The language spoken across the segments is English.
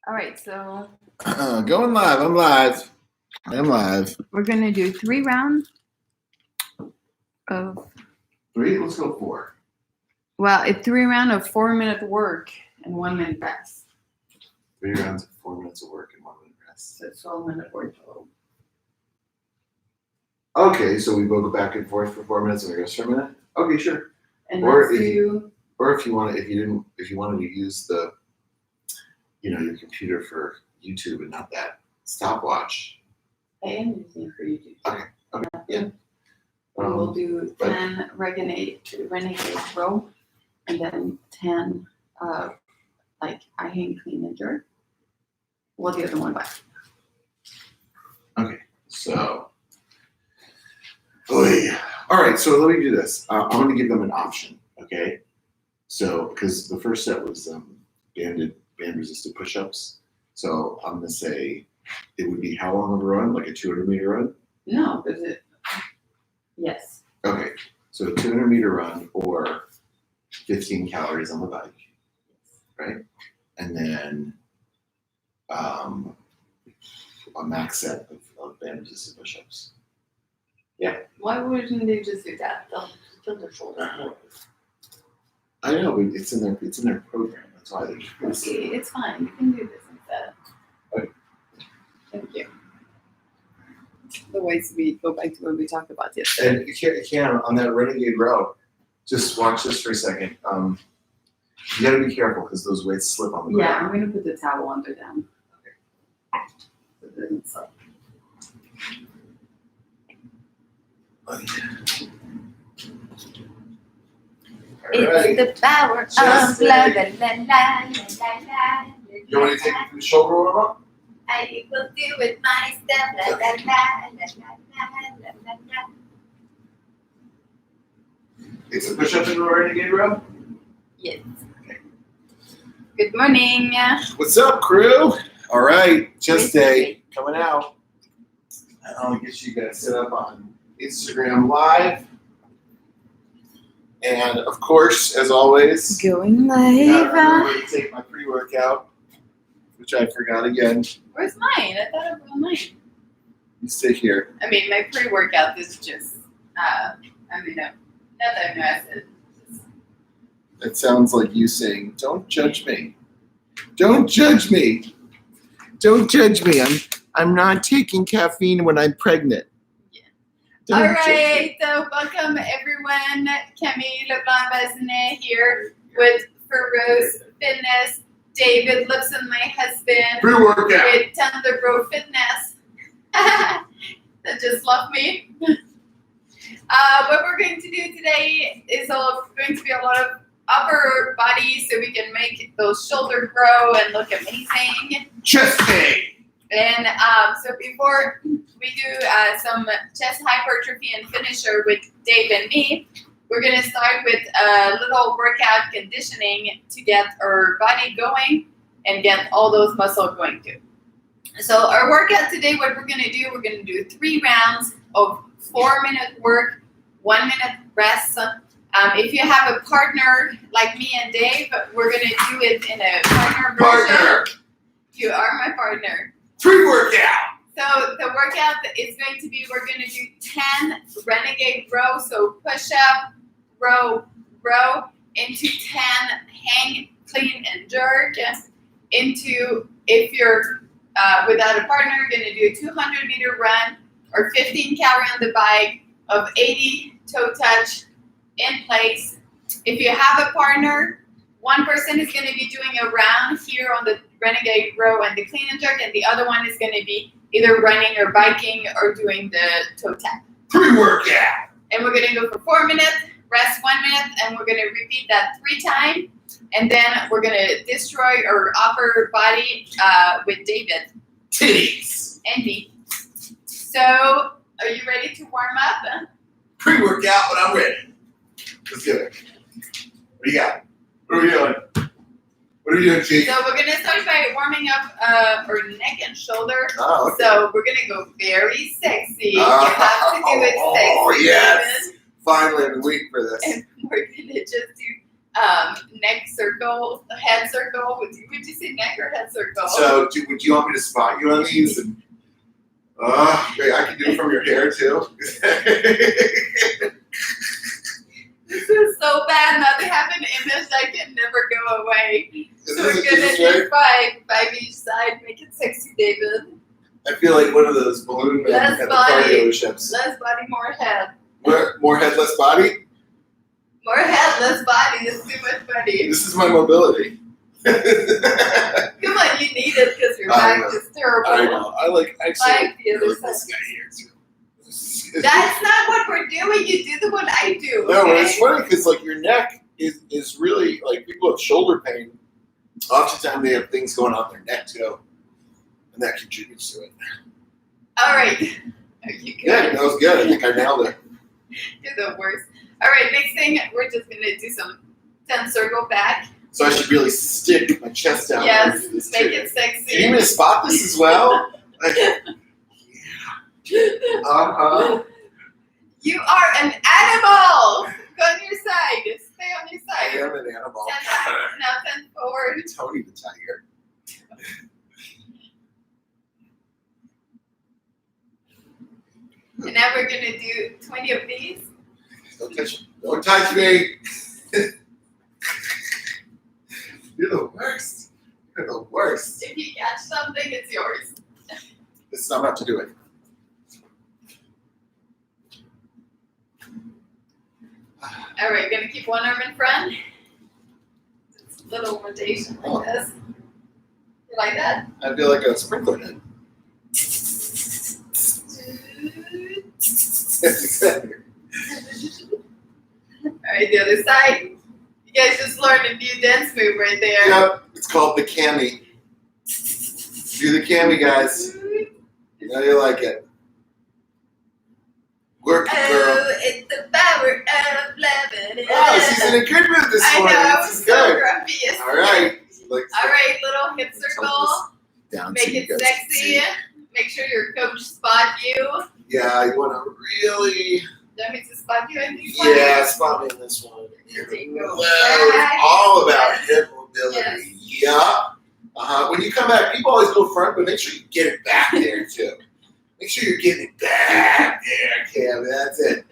All right, so Going live. I'm live. we're gonna do 3 rounds of 3. Let's go 4. it's 3 rounds of 4-minute work and 1 minute rest. 3 rounds of 4 minutes of work and 1 minute rest. So it's 12-minute work total. Okay, so we both go back and forth for 4 minutes and we rest for a minute. Okay, sure. And Or let's do. Or if you wanted to use the, your computer for YouTube and not that stopwatch. I am using it for YouTube. Okay. Yeah. We'll do 10 renegade row, and then 10 I hang, clean, and jerk. We'll do the one by. Okay. So. All right. So let me do this. I'm going to give them an option. Okay. So because the first set was band resisted push-ups. So I'm going to say it would be how long of a run? Like a 200-meter run? No, because it. Yes. Okay. So a 200-meter run or 15 calories on the bike, right? And then a max set of band resisted push-ups. Yeah. Why wouldn't they just do that? They'll tilt their shoulders more. I know, but it's in their program. That's why they. Okay, it's fine. You can do this instead. Okay. Thank you. Otherwise, we go back to what we talked about yesterday. And you can on that renegade row. Just watch this for a second. You got to be careful because those weights slip on the ground. Yeah, I'm gonna put the towel under them. Okay. So it doesn't slip. Right. It's the power of la la la la la la. You want me to take the shoulder warm up? I will do it myself. La la la la la la la la. It's a push-up in the renegade row. Yes. Good morning. What's up, crew? All right, chest day coming out. I'll get you guys set up on Instagram Live. And of course, as always, Going gotta live. remember to take my pre-workout, which I forgot again. Where's mine? I thought I brought mine. You stay here. I mean, my pre-workout is just, not that I know I said. That sounds like you saying, "Don't judge me. Don't judge me. Don't judge me. I'm not taking caffeine when I'm pregnant." Yeah. Don't All judge me. right, so welcome everyone. Camille Leblanc-Bazinet here with Feroz Fitness. David Lipson, my husband, Pre-workout. with Thundrbro Fitness. That just love me. What we're going to do today is going to be a lot of upper body so we can make those shoulders grow and look amazing. Chest day. And so before we do some chest hypertrophy and finisher with Dave and me, we're going to start with a little workout conditioning to get our body going and get all those muscles going too. So our workout today, what we're going to do 3 rounds of 4-minute work, 1 minute rest. If you have a partner like me and Dave, we're going to do it in a partner version. Partner. You are my partner. Pre-workout. So the workout is going to be, we're going to do 10 renegade row. So push up, row, into 10 hang, clean, and jerk. Into, if you're without a partner, you're going to do a 200-meter run or 15 calorie on the bike of 80 toe touch in place. If you have a partner, one person is going to be doing a round here on the renegade row and the clean and jerk, and the other one is going to be either running or biking or doing the toe tap. Pre-workout. And we're going to go for 4 minutes, rest 1 minute, and we're going to repeat that 3 times. And then we're going to destroy our upper body with David. Titties. And me. So, are you ready to warm up? Pre-workout, but I'm ready. Let's get it. What do you got? What are we doing? What are you doing, Chief? So we're going to start by warming up our neck and shoulder. Oh, okay. So we're going to go very sexy. You have to do it sexy. Oh, yes. Finally, I've been waiting for this. And we're going to just do neck circle, head circle. Would you say neck or head circle? So, would you want me to spot you on these? And, wait, I can do it from your hair too. This is so bad. Now they have an image that can never go away. So we're gonna do five each side. Make it sexy, David. I feel like one of those balloon men Less at the body. car dealerships. Less body, more head. More head, less body? More head, less body. It's too much body. This is my mobility. Come on, you need it because your back is terrible. I know. I like Like the other this side. guy here too. That's not what we're doing. You do the one I do. No, Okay? it's funny because like your neck is really like people with shoulder pain. Oftentimes they have things going on their neck too, and that contributes to it. All right. Are you good? Yeah, that was good. I think I nailed it. You're the worst. All right. Next thing, we're just gonna do some 10 circle back. So I should really stick my chest out. Yes. and do this Make too. it sexy. Can you even spot this as well? Like, You are an animal. Go on your side. Stay on your I side. am an animal. 10 back. Now 10 forward. Tony the tiger. And now we're gonna do 20 of these. Don't touch me. Don't touch me. You're the worst. You're the worst. If you catch something, it's yours. I'm about to do it. All right, gonna keep one arm in front. Just a little rotation like this. You like that? I feel like a sprinkler head. All right, the other side. You guys just learned a new dance move right there. Yep, it's called the cami. Do the cami, guys. You know you like it. Work it, girl. Oh, it's the power of love. Oh, she's in a good mood this I morning. know, I This was is so good. grumpy yesterday. All right. Like, All right, little hip circle. down Make so you it guys can sexy. see. Make sure your coach spot you. Yeah, you want to really. That means to spot you in these Yeah, spot me in this one. There you go. Well, all about hip mobility. Yes. Yeah. When you come back, people always go front, but make sure you get it back there too. Make sure you're getting it back there, Cam. That's it.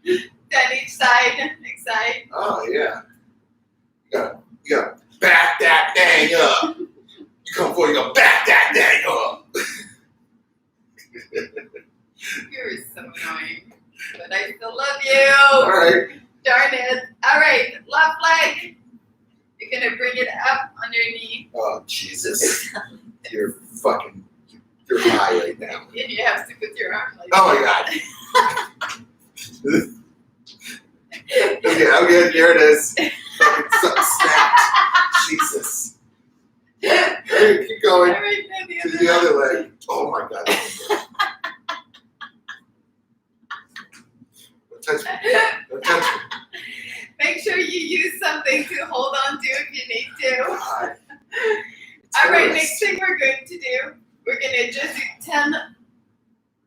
Then each side, next side. Oh yeah. You gotta back that thing up. You come forward, you go back that thing up. You're so annoying. But I still love you. All right. Darn it. All right, left leg. You're gonna bring it up on your knee. Oh Jesus. You're high right now. And you have to put your arm like Oh my God. Okay, I'm good. Here it is. Fucking something snapped. Jesus. Hey, keep All going right, now the to other the leg. other leg. Oh my God. Don't touch me. Don't touch me. Make sure you use something to hold on to if you need to. God. All right, next thing we're going to do, we're gonna just do 10,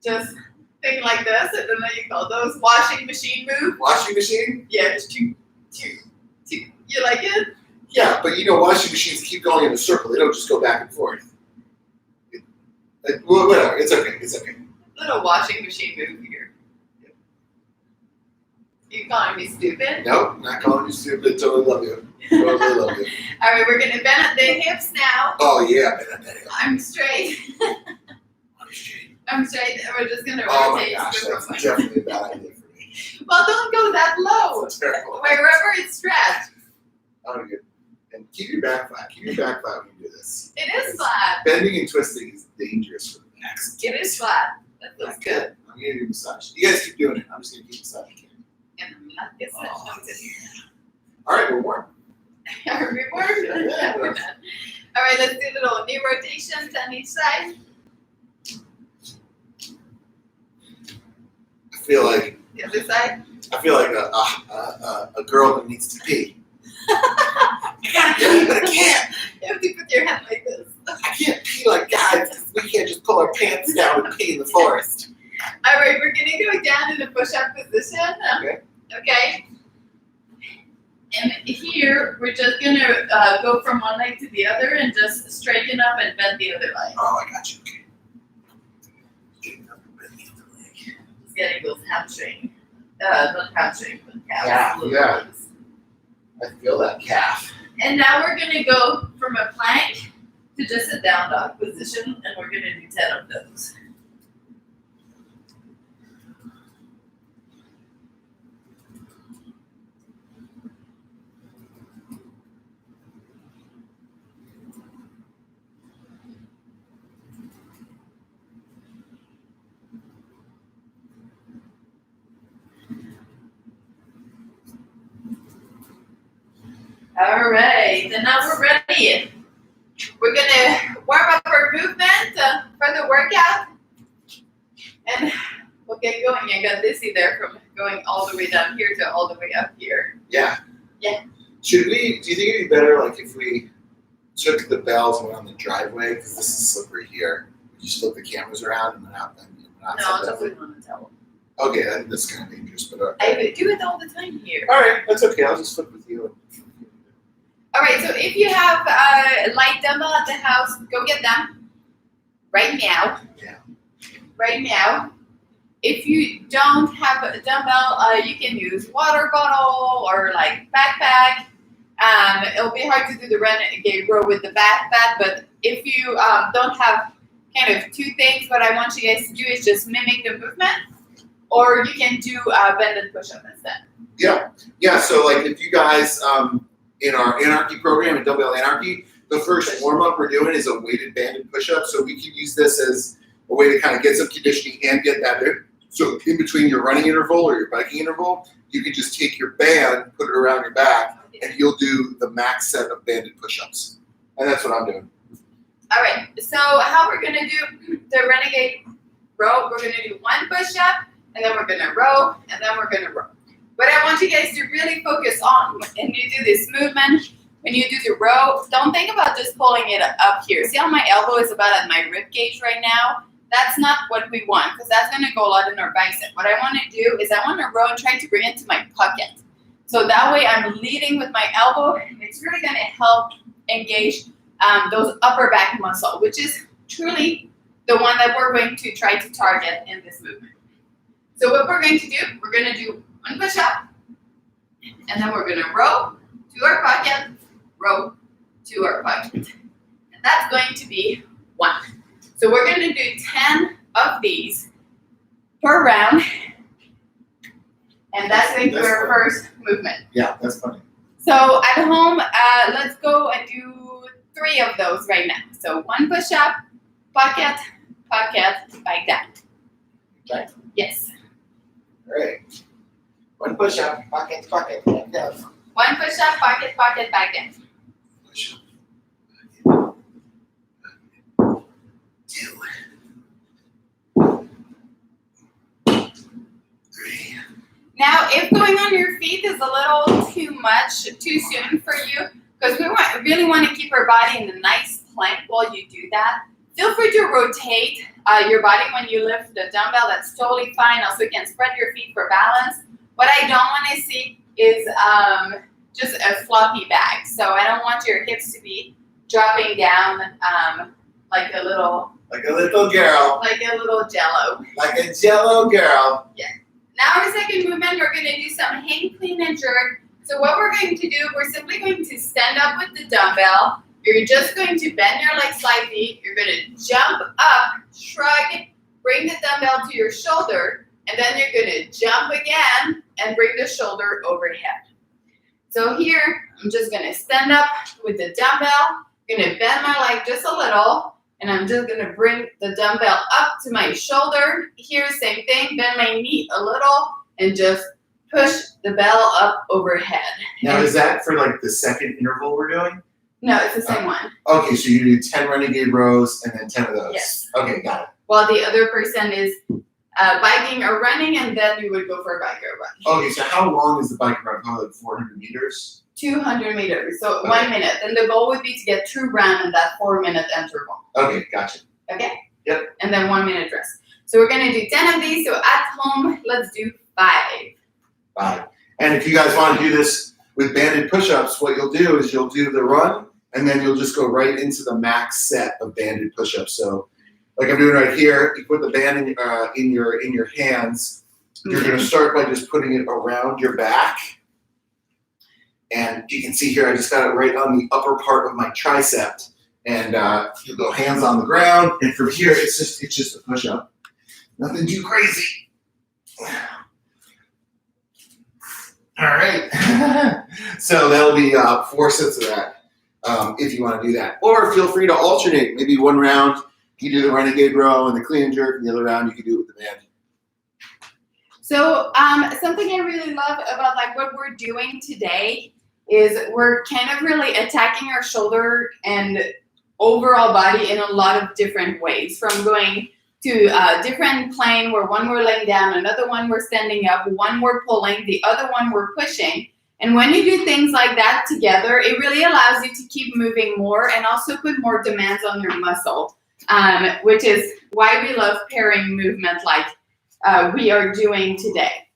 just thing like this. I don't know what you call those washing machine move. Washing machine? Yeah, just two. You like it? Yeah, but you know, washing machines keep going in a circle. They don't just go back and forth. Well, whatever. It's okay. It's okay. Little washing machine move here. You calling me stupid? Nope, not calling you stupid. Totally love you. Totally love you. All right, we're gonna bend the hips now. Oh yeah, man. I'm straight. I'm straight. I'm straight. And we're just gonna Oh my rotate. gosh, to the that's front. definitely a bad idea for me. Well, don't go that low. That's terrible. Wherever it's stretched. Oh, good. And keep your back flat. Keep your back flat when you do this. It is flat. Bending and twisting is dangerous for the back. It is flat. That feels good. I'm gonna do massage. You guys keep doing it. I'm just gonna keep massaging. And I'm not guessing that. Oh, yeah. All right, we're warm. Are we working? Yeah. We're not. All right, let's do little knee rotations on each side. I feel like The other side. a girl that needs to pee. I gotta pee, but I can't. You have to put your hand like this. I can't pee like guys because we can't just pull our pants down and pee in the forest. All right, we're gonna go down in a push-up position. Okay. Okay. And here, we're just gonna go from one leg to the other and just straighten up and bend the other leg. Oh, I got you. Okay. Straighten up and bend the other leg. Just getting those hamstring, not hamstring, but calves. Yeah, little yeah. ones. I feel that calf. And now we're gonna go from a plank to just a down dog position, and we're gonna do 10 of those. All right, and now we're ready. We're gonna warm up our movement for the workout, and we'll get going. I got dizzy there from going all the way down here to all the way up here. Yeah. Yeah. Do you think it'd be better like if we took the bells and went on the driveway, because this is slippery here. You just flip the cameras around and then out and No, just put it on the towel. Okay, that's kind of dangerous, but I do it all the time here. all right, that's okay. I'll just flip with you. All right, so if you have a light dumbbell at the house, go get them right now. Yeah. Right now. If you don't have a dumbbell, you can use water bottle or like backpack. It'll be hard to do the renegade row with the backpack, but if you don't have kind of two things, what I want you guys to do is just mimic the movement, or you can do bended push-up instead. Yeah. So like if you guys in our anarchy program, in Dumbbell Anarchy, the first warm-up we're doing is a weighted banded push-up. So we can use this as a way to kind of get some conditioning and get that in. So in between your running interval or your biking interval, you can just take your band, put it around your back, and you'll do the max set of banded push-ups. And that's what I'm doing. All right, so how we're gonna do the renegade row, we're gonna do one push-up, and then we're gonna row, and then we're gonna row. What I want you guys to really focus on when you do this movement, when you do the row, don't think about just pulling it up here. See how my elbow is about at my rib cage right now? That's not what we want, because that's gonna go a lot in our bicep. What I wanna do is I wanna row and try to bring it to my pocket. So that way I'm leading with my elbow, and it's really gonna help engage those upper back muscle, which is truly the one that we're going to try to target in this movement. So what we're going to do, we're going to do one push-up, and then we're going to row to our pocket, row to our pocket. And that's going to be 1. So we're going to do 10 of these per round, and that's going to be our first movement. Yeah, that's funny. So at home, let's go and do 3 of those right now. So 1 push-up, pocket, pocket, like that. Okay. Yes. All right. 1 push-up, pocket, pocket, like that. 1 push-up, pocket, pocket, back down. Push-up, pocket, pocket. 2, 3. Now, if going on your feet is a little too much, too soon for you, because we really want to keep our body in a nice plank while you do that, feel free to rotate your body when you lift the dumbbell. That's totally fine. Also, you can spread your feet for balance. What I don't want to see is just a floppy back. So I don't want your hips to be dropping down like a little girl. Like a little jello. Like a jello girl. Now our second movement, we're going to do some hang, clean, and jerk. So what we're going to do, we're simply going to stand up with the dumbbell. You're just going to bend your legs slightly. You're going to jump up, shrug, bring the dumbbell to your shoulder, and then you're going to jump again and bring the shoulder overhead. So here, I'm just going to stand up with the dumbbell. I'm going to bend my leg just a little, and I'm just going to bring the dumbbell up to my shoulder. Here, same thing, bend my knee a little, and just push the bell up overhead. Now, is that for like the second interval we're doing? No, it's the same one. Okay, so you do 10 renegade rows and then 10 of those. Yes. Okay, got it. While the other person is biking or running, and then you would go for a bike or run. Okay, so how long is the bike run? Probably like 400 meters? 200 meters, so Okay. 1 minute. And the goal would be to get 2 rounds in that 4-minute interval. Okay, gotcha. Okay? Yep. And then 1 minute rest. So we're going to do 10 of these. So at home, let's do 5. 5. And if you guys want to do this with banded push-ups, what you'll do is you'll do the run, and then you'll just go right into the max set of banded push-ups. So, like I'm doing right here, you put the band in your hands. You're going to start by just putting it around your back, and you can see here I just got it right on the upper part of my tricep. And you go hands on the ground, and from here it's just a push-up. Nothing too crazy. All right. So that'll be 4 sets of that if you want to do that. Or feel free to alternate. Maybe one round you do the renegade row and the clean and jerk, and the other round you can do it with the band. So something I really love about like what we're doing today is we're kind of really attacking our shoulder and overall body in a lot of different ways, from going to a different plane where one we're laying down, another one we're standing up, one we're pulling, the other one we're pushing. And when you do things like that together, it really allows you to keep moving more and also put more demands on your muscle, which is why we love pairing movement like we are doing today.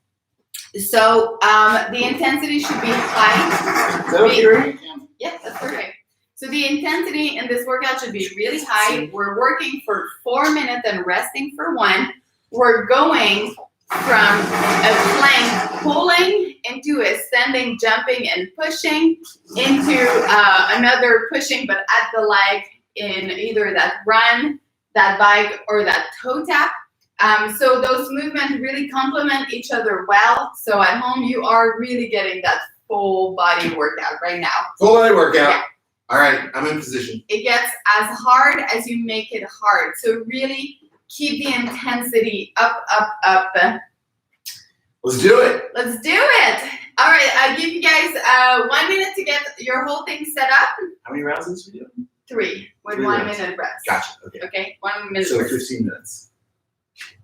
So the intensity should be high. Is that okay, right? Yeah, that's perfect. So the intensity in this workout should be really high. We're working for 4 minutes and resting for 1. We're going from a plank pulling into a standing, jumping, and pushing into another pushing, but at the leg in either that run, that bike, or that toe tap. So those movements really complement each other well. So at home, you are really getting that full body workout right now. Full body workout. Yeah. All right, I'm in position. It gets as hard as you make it hard. So really keep the intensity up, up, up. Let's do it. Let's do it. All right, I'll give you guys 1 minute to get your whole thing set up. How many rounds is this video? 3 with 3 1 rounds. minute rest. Gotcha. Okay. Okay, 1 minute So rest. 15 minutes.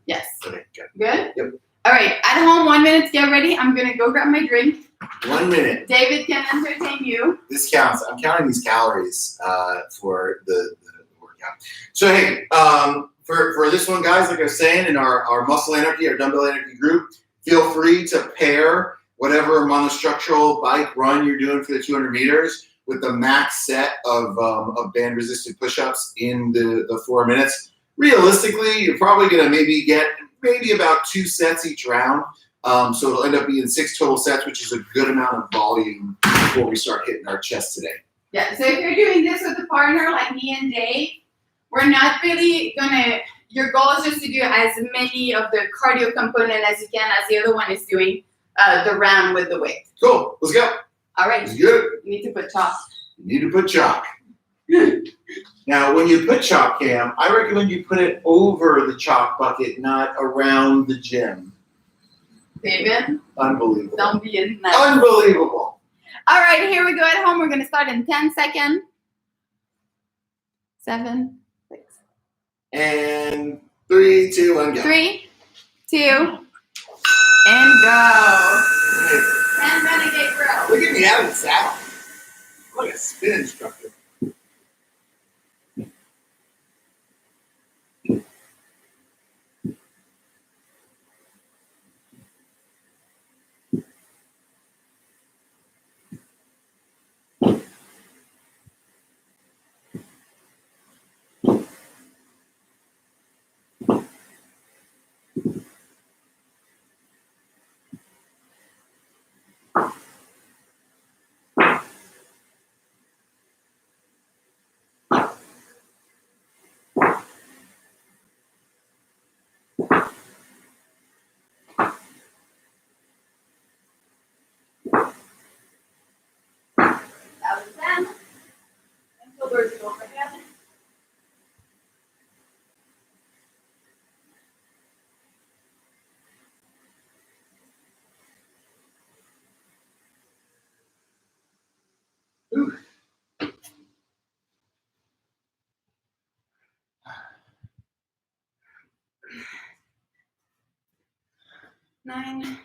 Yes. Okay, good. Good? Yep. All right, at home, 1 minute to get ready. I'm going to go grab my drink. 1 minute. David can entertain you. This counts. I'm counting these calories for the workout. So hey, for this one, guys, like I was saying, in our muscle anarchy, our dumbbell anarchy group, feel free to pair whatever monostructural bike run you're doing for the 200 meters with the max set of band resisted push-ups in the 4 minutes. Realistically, you're probably gonna get about 2 sets each round. So it'll end up being 6 total sets, which is a good amount of volume before we start hitting our chest today. Yeah, so if you're doing this with a partner like me and Dave, we're not really gonna, your goal is just to do as many of the cardio component as you can, as the other one is doing the round with the weight. Cool, let's go. All right, Let's good. you need to put chalk. You need to put chalk. Now, when you put chalk, Cam, I recommend you put it over the chalk bucket, not around the gym. David, Unbelievable. don't be in that. Unbelievable. All right, here we go at home. We're gonna start in 10 seconds. 7, 6. And 3, 2, 1, go. 3, 2, and go. 10 renegade row. Look at me out of the saddle. I'm like a spin instructor. That was 10. And shoulders go overhead. Ooh. Nine.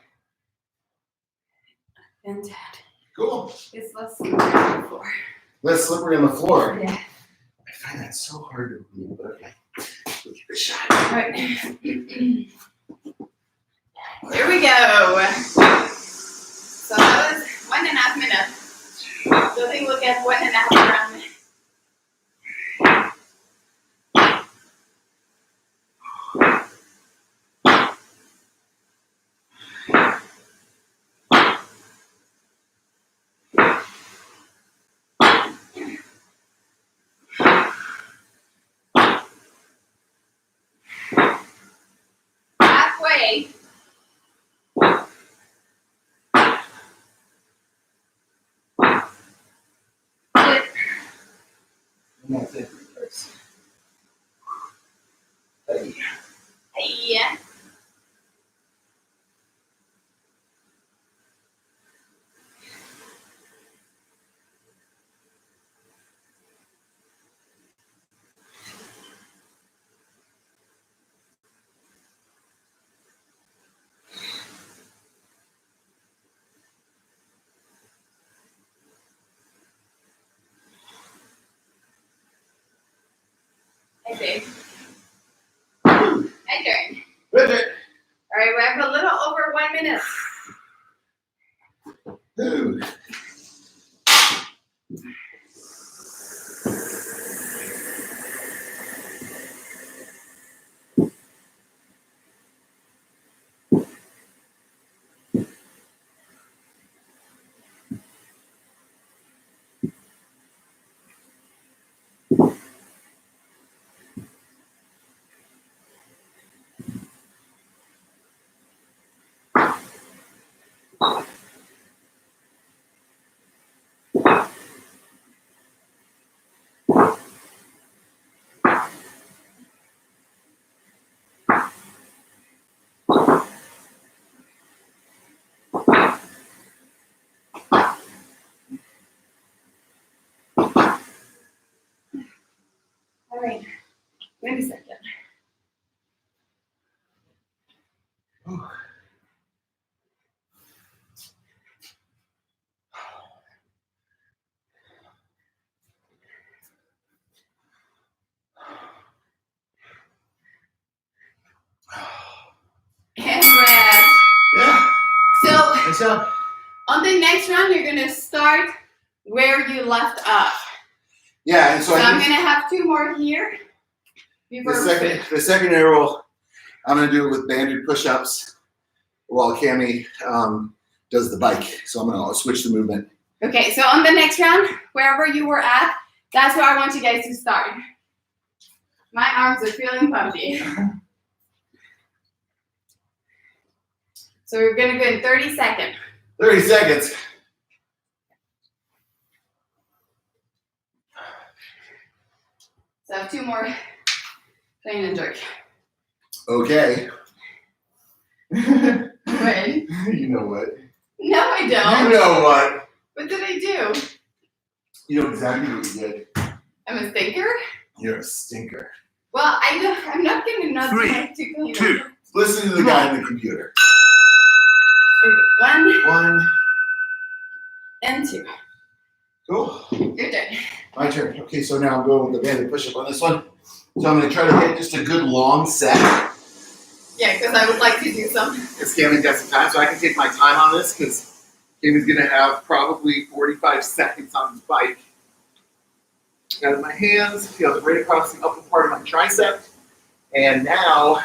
And 10. Cool. It's less slippery before. Less slippery on the floor. Yeah. I find that so hard to believe, but okay. Let's give it a shot. All right. Here we go. So that was 1 1.5 minutes. So I think we'll get 1.5 round. Halfway. And that's it. Hey. Yeah. I see. My turn. With it. All right, we have a little over 1 minute. Dude. All right, wait a second. And rest. Yeah. So Nice job. on the next round, you're gonna start where you left off. Yeah, and so So I I'm think gonna have 2 more here. Before we finish. the second interval, I'm gonna do it with banded push-ups while Cami does the bike. So I'm gonna switch the movement. Okay, so on the next round, wherever you were at, that's where I want you guys to start. My arms are feeling pumpy. So we're gonna go in 30 seconds. 30 seconds. So I have 2 more clean and jerk. Okay. When? You know what? No, I don't. You know what? What did I do? You know exactly what you did. I'm a stinker? You're a stinker. Well, I'm not gonna not try to clean two. it. Listen to the guy in the computer. Okay, 1 1, and 2. cool. Your turn. My turn. Okay, so now I'm going with the banded push-up on this one. So I'm gonna try to hit just a good long set. Yeah, because I would like to do some. It's Cami's got some time, so I can take my time on this because Cami's gonna have probably 45 seconds on his bike. Got it in my hands, feel it right across the upper part of my tricep. And now,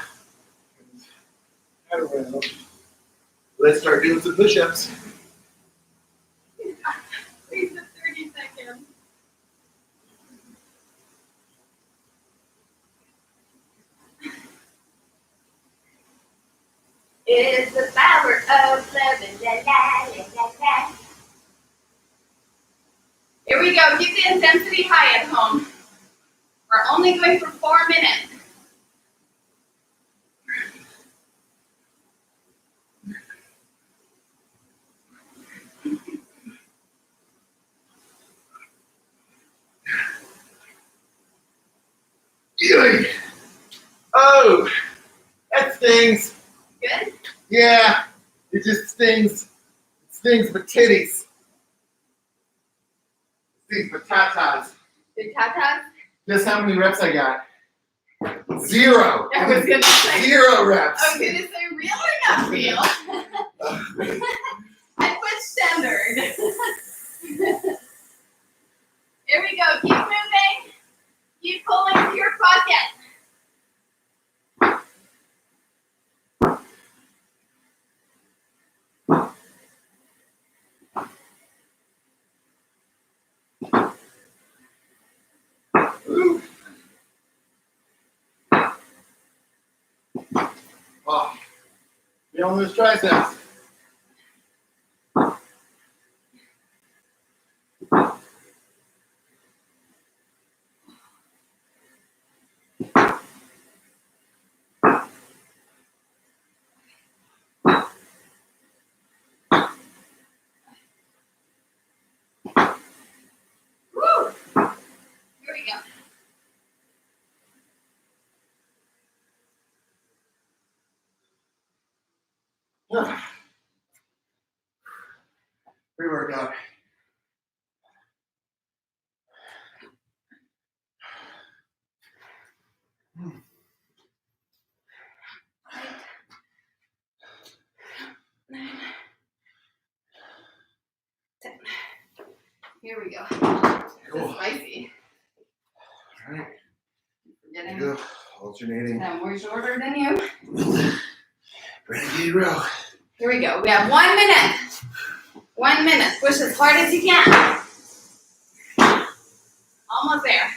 let's start doing some push-ups. Please, 30 seconds. It's the power of love. La, la, la, la, la. Here we go. Keep the intensity high at home. We're only going for 4 minutes. Yoy. Oh, that stings. Good? Yeah, it just stings. It stings my titties. It stings my tatas. Good tatas? Guess how many reps I got? 0. I was gonna say. 0 reps. I was gonna say real or not real. I put standard. Here we go. Keep moving. Keep pulling to your pocket. Oh, feeling those triceps. Woo! Here we go. Pre-workout. Here we go. Cool. It's spicy. All right. Forgetting Go. Alternating. that I'm more shorter than you. Renegade row. Here we go. We have 1 minute. 1 minute. Push as hard as you can. Almost there.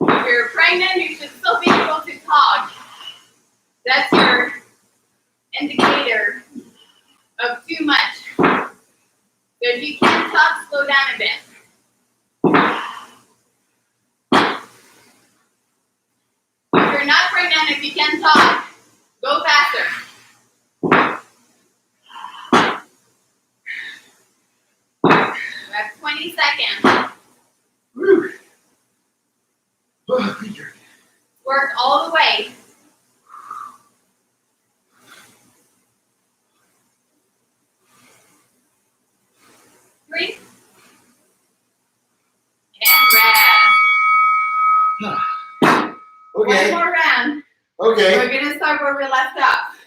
If you're pregnant, you should still be able to talk. That's your indicator of too much. So if you can't talk, slow down a bit. If you're not pregnant, if you can talk, go faster. We have 20 seconds. Woo. Oh, thank you. Work all the way. Three. And rest. Okay. One more round. Okay. We're gonna start where we left off.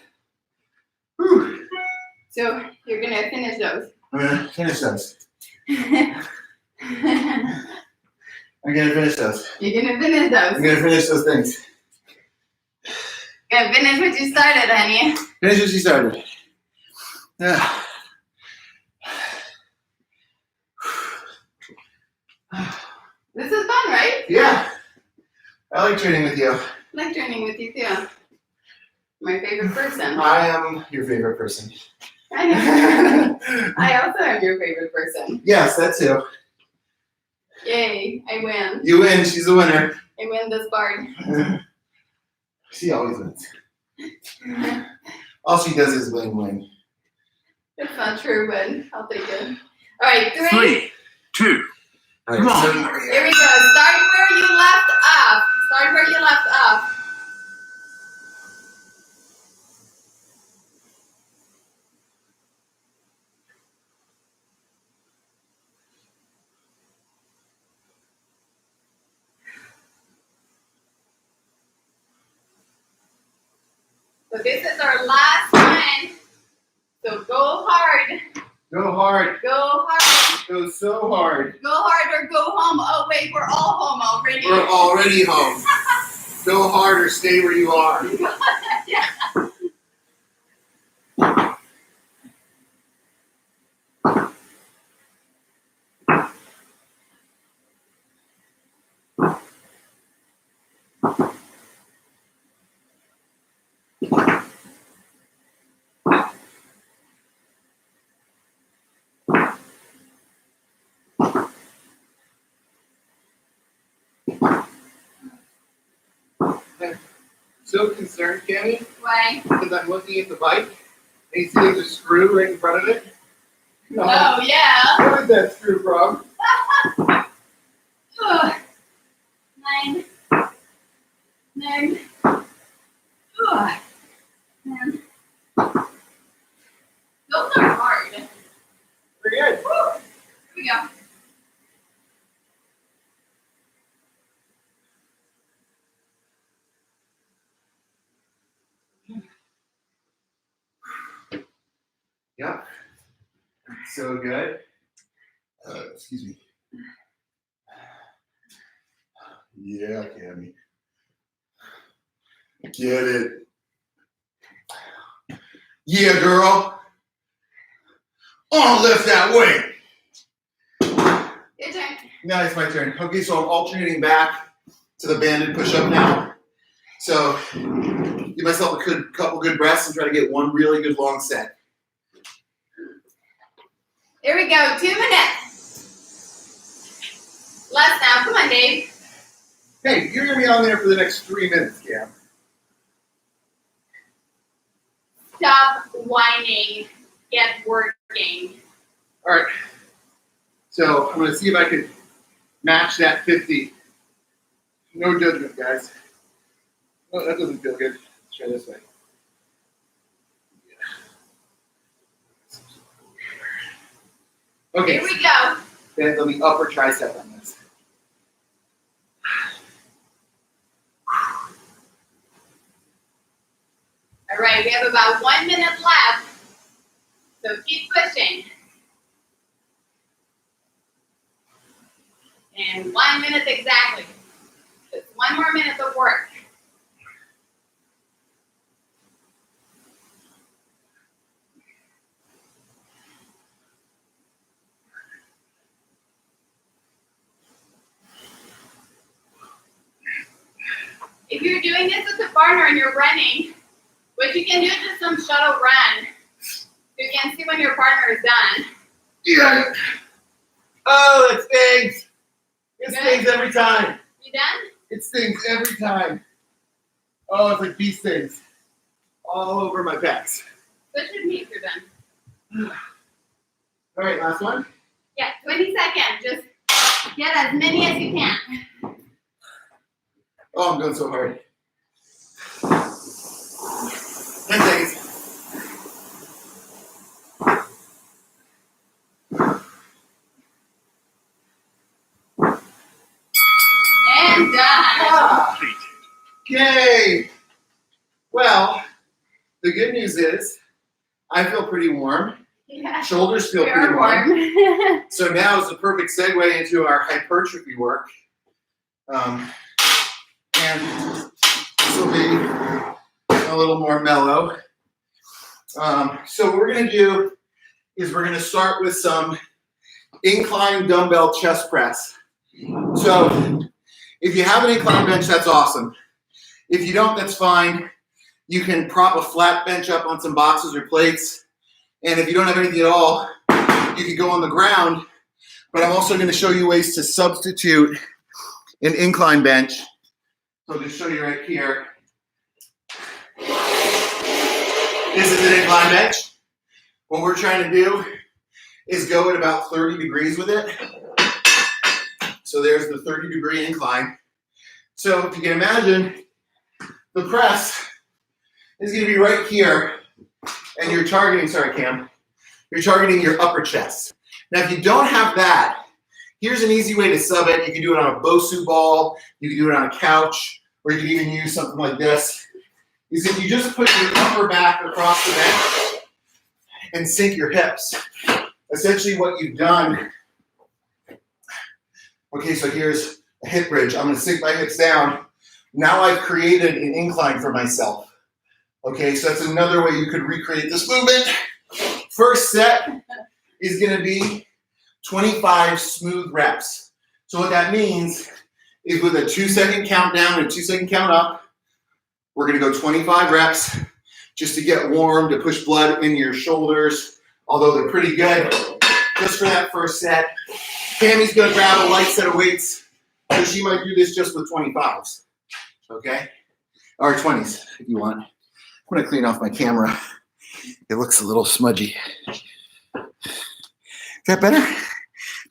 Whew. So you're gonna finish those. I'm gonna finish those. You're I'm gonna finish those. gonna finish I'm those. gonna finish those things. Gonna finish what you started, honey. Finish what you started. Yeah. This is fun, right? Yeah. I like training with you. I like training with you too. My favorite person. I am your favorite person. I know. I also am your favorite person. Yes, that too. Yay, I win. You win. She's a winner. I win this part. She always wins. All she does is win. It's not true, but I'll take it. All right, 3. 3, 2, All Come on. Here we go. Start where you left off. Start where you left off. So this is our last one. So go hard. Go hard. Go hard. Go so hard. Go hard or go home. Oh wait, we're all home already. We're already home. Go hard or stay where you are. Yeah. So concerned, Cammy, Why? because I'm looking at the bike and you see there's a screw right in front of it. No. Oh yeah. Where is that screw from? Ugh. 9. 9. Ugh. 10. Those are hard. Pretty good. Woo. Here we go. Yep. So good. Excuse me. Yeah, Cammy. Get it. Yeah, girl. Oh, lift that weight. Your turn. Now it's my turn. Okay, so I'm alternating back to the banded push-up now. So give myself a couple good breaths and try to get one really good long set. Here we go. 2 minutes. Less now. Come on, Dave. Hey, you're gonna be on there for the next 3 minutes, Cam. Stop whining. Get working. All right. So I'm gonna see if I can match that 50. No judgment, guys. Oh, that doesn't feel good. Let's try this way. Okay. Here we go. Then on the upper tricep on this. All right, we have about 1 minute left. So keep pushing. And 1 minute exactly. Just 1 more minute of work. If you're doing this with a partner and you're running, what you can do is just some shuttle run. So you can see when your partner is done. Yeah. Oh, it stings. It Good. stings every time. You done? It stings every time. Oh, it's like bee stings all over my pecs. Push with me if you're done. All right, last one. Yeah, 20 seconds. Just get as many as you can. Oh, I'm going so hard. 10 seconds. And done. Ah, yay! Well, the good news is I feel pretty warm. Yeah. Shoulders feel pretty You're warm. warm. So now is the perfect segue into our hypertrophy work. And this will be a little more mellow. So what we're going to do is we're going to start with some incline dumbbell chest press. So if you have an incline bench, that's awesome. If you don't, that's fine. You can prop a flat bench up on some boxes or plates. And if you don't have anything at all, you can go on the ground. But I'm also going to show you ways to substitute an incline bench. So I'll just show you right here. This is an incline bench. What we're trying to do is go at about 30 degrees with it. So there's the 30-degree incline. So if you can imagine, the press is going to be right here, and you're targeting, sorry Cam, you're targeting your upper chest. Now if you don't have that, here's an easy way to sub it. You can do it on a Bosu ball, you can do it on a couch, or you can even use something like this. Is if you just put your upper back across the bench and sink your hips. Essentially what you've done, okay, so here's a hip bridge. I'm gonna sink my hips down. Now I've created an incline for myself. Okay, so that's another way you could recreate this movement. First set is gonna be 25 smooth reps. So what that means is with a 2-second count down and a 2-second count up, we're gonna go 25 reps just to get warm, to push blood in your shoulders, although they're pretty good just for that first set. Tammy's gonna grab a light set of weights, so she might do this just with 25s, okay? Or 20s, if you want. I'm gonna clean off my camera. It looks a little smudgy. Is that better?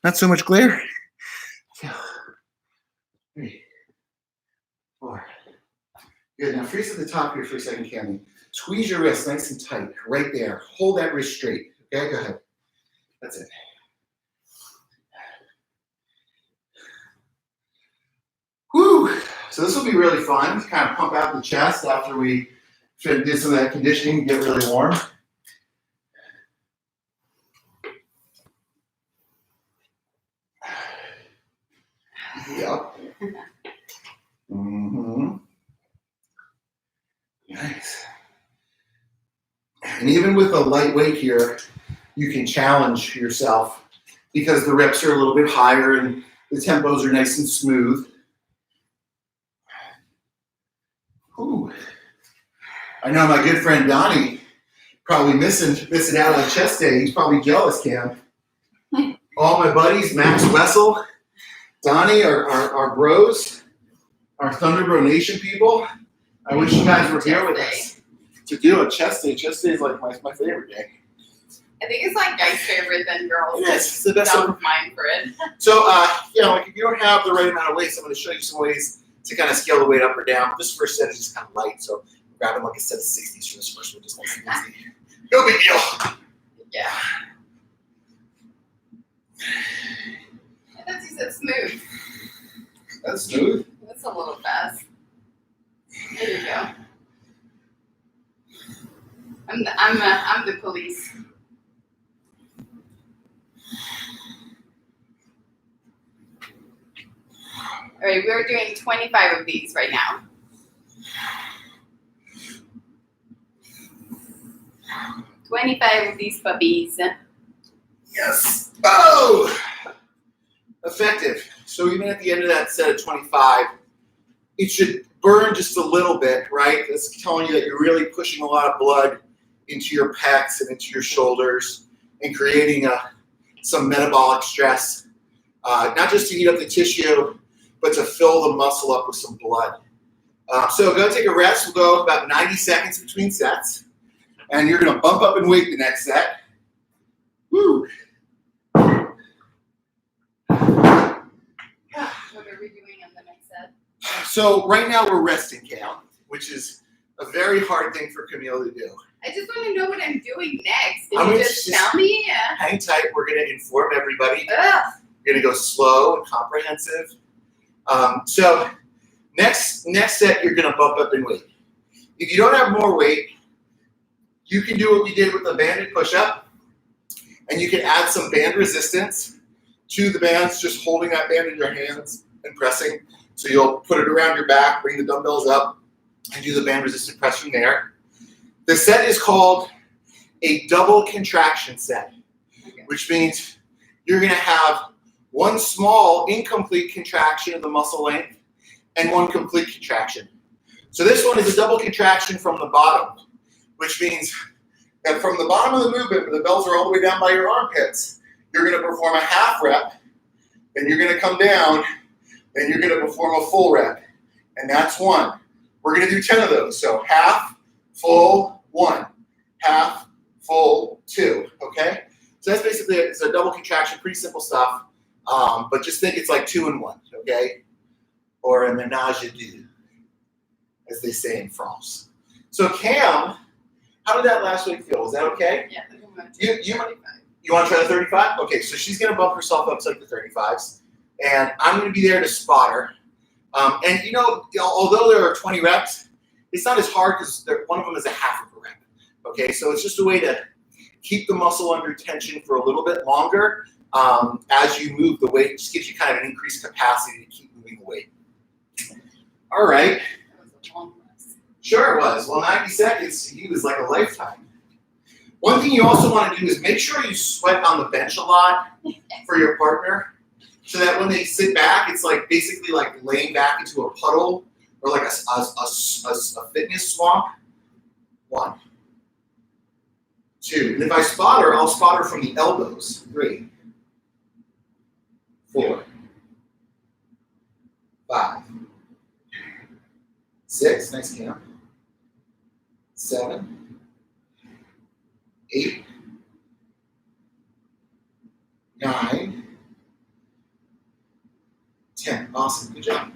Not so much glare? 3, 4. Good, now freeze at the top here for a second, Cammy. Squeeze your wrist nice and tight, right there. Hold that wrist straight, okay? Go ahead. That's it. Whew. So this will be really fun to kind of pump out the chest after we did some of that conditioning and get really warm. Yep. Mm-hmm. Nice. And even with a light weight here, you can challenge yourself because the reps are a little bit higher and the tempos are nice and smooth. Ooh. I know my good friend Donnie probably missing out on chest day. He's probably jealous, Cam. All my buddies, Max Wessel, Donnie, our bros, our Thundrbro Nation people. I wish you guys were here with us to do a chest day. Chest day is like my favorite day. I think it's like guys' favorite than girls. Yes, it's the best Don't mind for it. So, like if you don't have the right amount of weights, I'm going to show you some ways to kind of scale the weight up or down. This first set is just kind of light, so I'm grabbing like a set of 60s for this first one, just nice and easy. No big deal. Yeah. I thought you said smooth. That's smooth. That's a little fast. There you go. I'm the police. All right, we're doing 25 of these right now. $25 of these puppies. Yes. Oh! Effective. So even at the end of that set of 25, it should burn just a little bit, right? It's telling you that you're really pushing a lot of blood into your pecs and into your shoulders and creating some metabolic stress, not just to heat up the tissue, but to fill the muscle up with some blood. So go take a rest. We'll go about 90 seconds between sets. And you're going to bump up in weight the next set. Woo! What are we doing on the next set? So right now we're resting, Cam, which is a very hard thing for Camille to do. I just want to know what I'm doing next. I'm Can you gonna just tell me? Hang tight. We're going to inform everybody. Ugh. We're going to go slow and comprehensive. So next set, you're going to bump up in weight. If you don't have more weight, you can do what we did with the banded push-up, and you can add some band resistance to the bands, just holding that band in your hands and pressing. So you'll put it around your back, bring the dumbbells up, and do the band resistant press from there. The set is called a double contraction set, which means you're going to have one small incomplete contraction of the muscle length and one complete contraction. So this one is a double contraction from the bottom, which means that from the bottom of the movement, where the bells are all the way down by your armpits, you're going to perform a half rep, then you're going to come down, then you're going to perform a full rep, and that's one. We're going to do 10 of those. So half, full, one, half, full, two, okay? So that's basically it. It's a double contraction, pretty simple stuff, but just think it's like 2 in 1, okay? Or a ménage à deux, as they say in France. So Cam, how did that last week feel? Was that okay? Yeah. You want to try the 35? Okay, so she's going to bump herself up to like the 35s, and I'm going to be there to spot her. And you know, although there are 20 reps, it's not as hard because one of them is a half of a rep. Okay, so it's just a way to keep the muscle under tension for a little bit longer as you move the weight. It just gives you kind of an increased capacity to keep moving the weight. All right. Sure it was. Well, 90 seconds to you is like a lifetime. One thing you also want to do is make sure you sweat on the bench a lot for your partner, so that when they sit back, it's like basically like laying back into a puddle or like a fitness swamp. 1, 2. And if I spot her, I'll spot her from the elbows. 3, 4, 5, 6. Nice Cam. 7, 8, 9, 10. Awesome. Good job.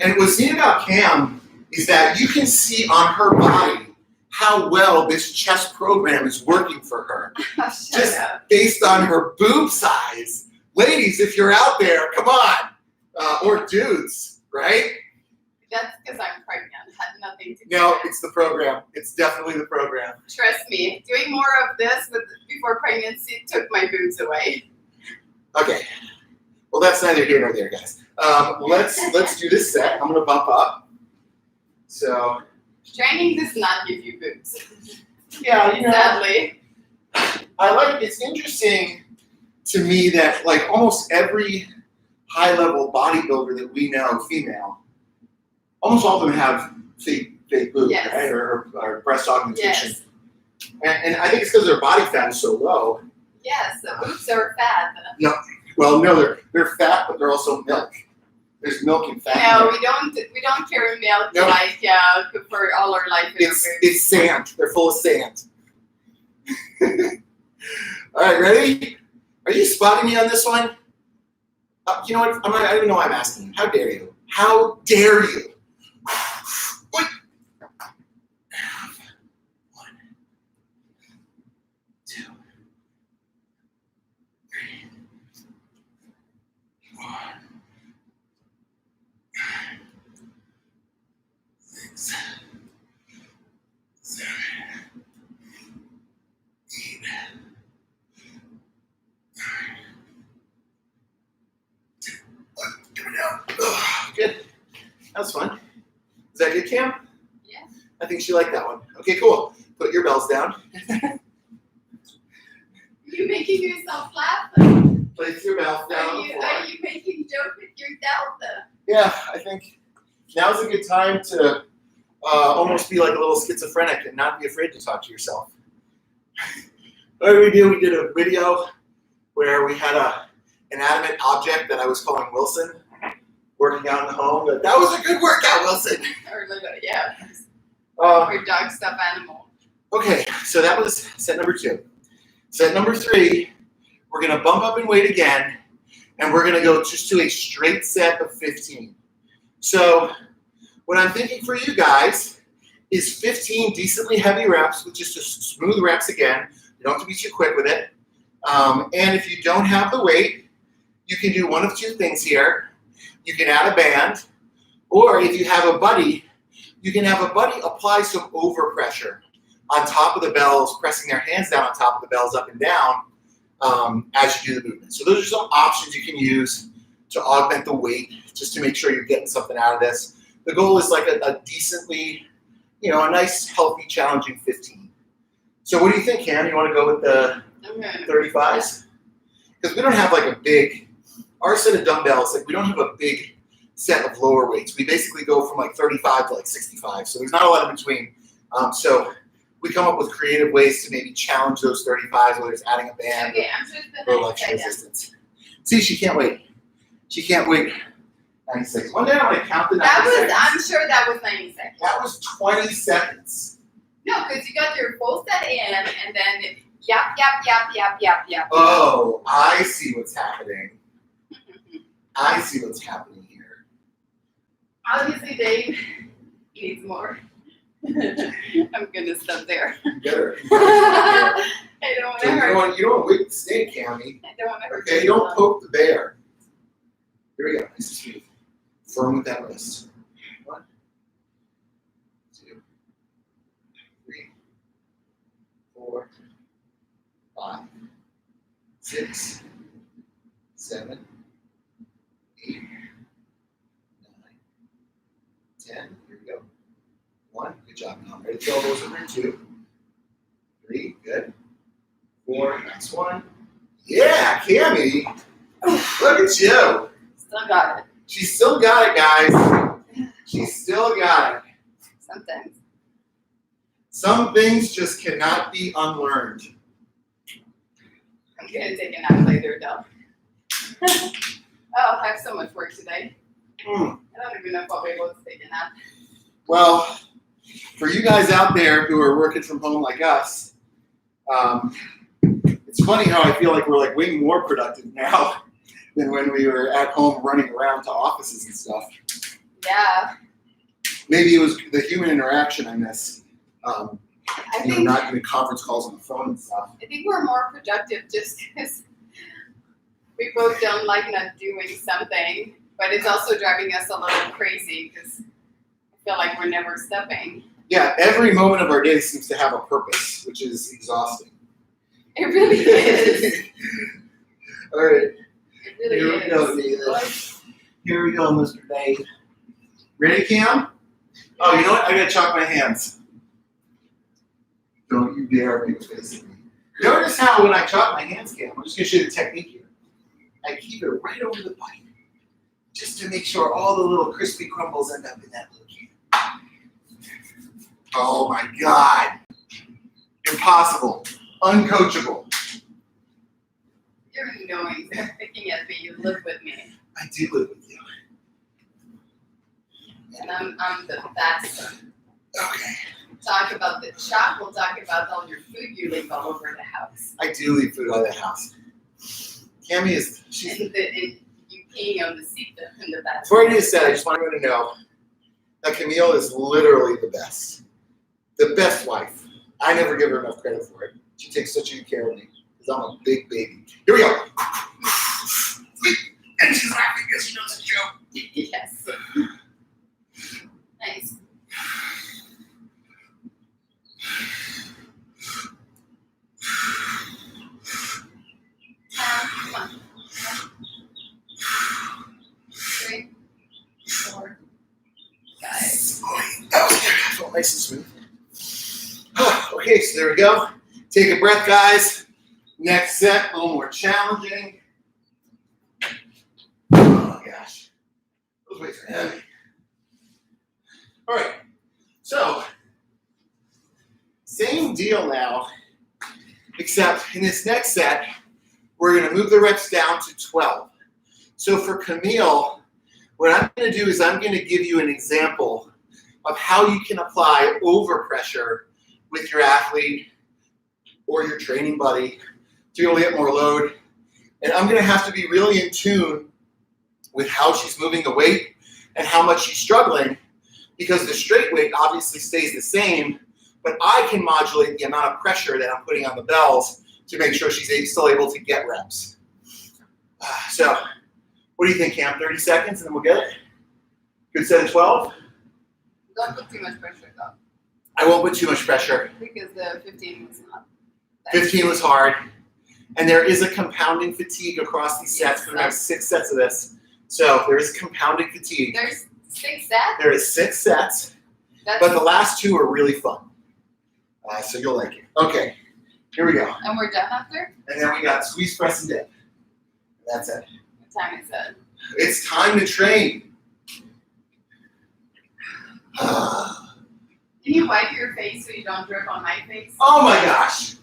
And what's neat about Cam is that you can see on her body how well this chest program is working for her. Just based on her boob size. Ladies, if you're out there, come on. Or dudes, right? That's because I'm pregnant. Had nothing to do No, with it. it's the program. It's definitely the program. Trust me, doing more of this before pregnancy took my boobs away. Okay. Well, that's neither here nor there, guys. Let's do this set. I'm gonna bump up. So Training does not give you boobs. yeah, you know, Sadly. I like. It's interesting to me that like almost every high-level bodybuilder that we know, female, almost all of them have fake boobs, Yes. right, or breast augmentation. Yes. And I think it's because their body fat is so low. Yes, the boobs are fat. Well, no, they're fat, but they're also milk. There's milk and fat. No, in we don't carry milk No. like for all our life in our boobs. It's sand. They're full of sand. All right, ready? Are you spotting me on this one? You know what? I don't even know why I'm asking you. How dare you? How dare you? Wait. 1, 2, 3, 4, 6, 7, 8, 9, 10. Give it down. Ugh, good. That was fun. Is that good, Cam? Yeah. I think she liked that one. Okay, cool. Put your bells down. You making yourself laugh? Place your bells down. Are you making joke with yourself? Yeah, I think now's a good time to almost be like a little schizophrenic and not be afraid to talk to yourself. What did we do? We did a video where we had an inanimate object that I was calling Wilson working out in the home. That was a good workout, Wilson. Or yeah. Uh, Or dog stuffed animal. okay, so that was set number 2. Set number 3, we're going to bump up in weight again, and we're going to go just to a straight set of 15. So what I'm thinking for you guys is 15 decently heavy reps with just a smooth reps again. You don't have to be too quick with it. And if you don't have the weight, you can do one of 2 things here. You can add a band, or if you have a buddy, you can have a buddy apply some overpressure on top of the bells, pressing their hands down on top of the bells up and down as you do the movement. So those are some options you can use to augment the weight, just to make sure you're getting something out of this. The goal is like a decently, a nice, healthy, challenging 15. So what do you think, Cam? You want to go with the 35s? Because we don't have like a big, our set of dumbbells, like we don't have a big set of lower weights. We basically go from like 35 to like 65. So there's not a lot in between. So we come up with creative ways to maybe challenge those 35s, whether it's adding a band Okay, I'm just or like resistance. See, she can't wait. She can't wait. 90 seconds. One day I'm going to count the 90 seconds. I'm sure that was 90 seconds. That was 20 seconds. No, because you got your full set in, and then yap, yap, yap, yap, yap, yap. Oh, I see what's happening. I see what's happening here. Obviously, Dave needs more. I'm gonna stop there. Better. I don't want So to hurt. you don't want to wake the snake, Cammy. I don't want to hurt. Okay, don't poke the bear. Here we go. Nice and smooth. Firm with that wrist. 1, 2, 3, 4, 5, 6, 7, 8, 9, 10. Here we go. 1. Good job. Now, ready to elbows over 2. 3. Good. 4. Nice 1. Yeah, Cammy. Look at you. Still got it. She still got it, guys. She still got it. Sometimes. Some things just cannot be unlearned. I'm gonna take a nap later, though. Oh, I have so much work today. I don't even know if I'll be able to take a nap. Well, for you guys out there who are working from home like us, it's funny how I feel like we're like way more productive now than when we were at home running around to offices and stuff. Yeah. Maybe it was the human interaction I miss. I think Not doing conference calls on the phone and stuff. I think we're more productive just because we both don't like not doing something, but it's also driving us a little crazy because I feel like we're never stopping. Yeah, every moment of our day seems to have a purpose, which is exhausting. It really is. All right. It really Here we go, is. Nina. Here we go, Mr. Dave. Ready, Cam? Oh, you know what? I gotta chalk my hands. Don't you dare make a face at me. Notice how when I chalk my hands, Cam, I'm just gonna show you the technique here. I keep it right over the bite, just to make sure all the little crispy crumbles end up in that little can. Oh my God. Impossible. Uncoachable. You're annoying. They're picking at me. You live with me. I do live with you. And I'm the best. Okay. Talk about the shop. We'll talk about all your food you leave all over the house. I do leave food out of the house. Cammy is, she's And you peeing on the seat in the bathroom. Before I do that, I just want everyone to know that Camille is literally the best. The best wife. I never give her enough credit for it. She takes such good care of me because I'm a big baby. Here we go. And she's laughing because she knows it's a joke. Yes. Nice. Come on. 3, 4, 5. That was good. Felt nice and smooth. Okay, so there we go. Take a breath, guys. Next set, a little more challenging. Oh gosh. Those weights are heavy. All right. So, same deal now, except in this next set, we're going to move the reps down to 12. So for Camille, what I'm going to do is I'm going to give you an example of how you can apply overpressure with your athlete or your training buddy to be able to get more load. And I'm going to have to be really in tune with how she's moving the weight and how much she's struggling, because the straight weight obviously stays the same, but I can modulate the amount of pressure that I'm putting on the bells to make sure she's still able to get reps. So, what do you think, Cam? 30 seconds and then we'll get it? Good set of 12? Don't put too much pressure though. I won't put too much pressure. Because the 15 was not. 15 was hard. And there is a compounding fatigue across these sets. We're going to have 6 sets of this. So there is compounding fatigue. There's 6 sets? There is 6 sets, but the last 2 are really fun. So you'll like it. Okay, here we go. And we're done after? And then we got squeeze, press, and dip. That's it. What time is it? It's time to train. Can you wipe your face so you don't drip on my face? Oh my gosh.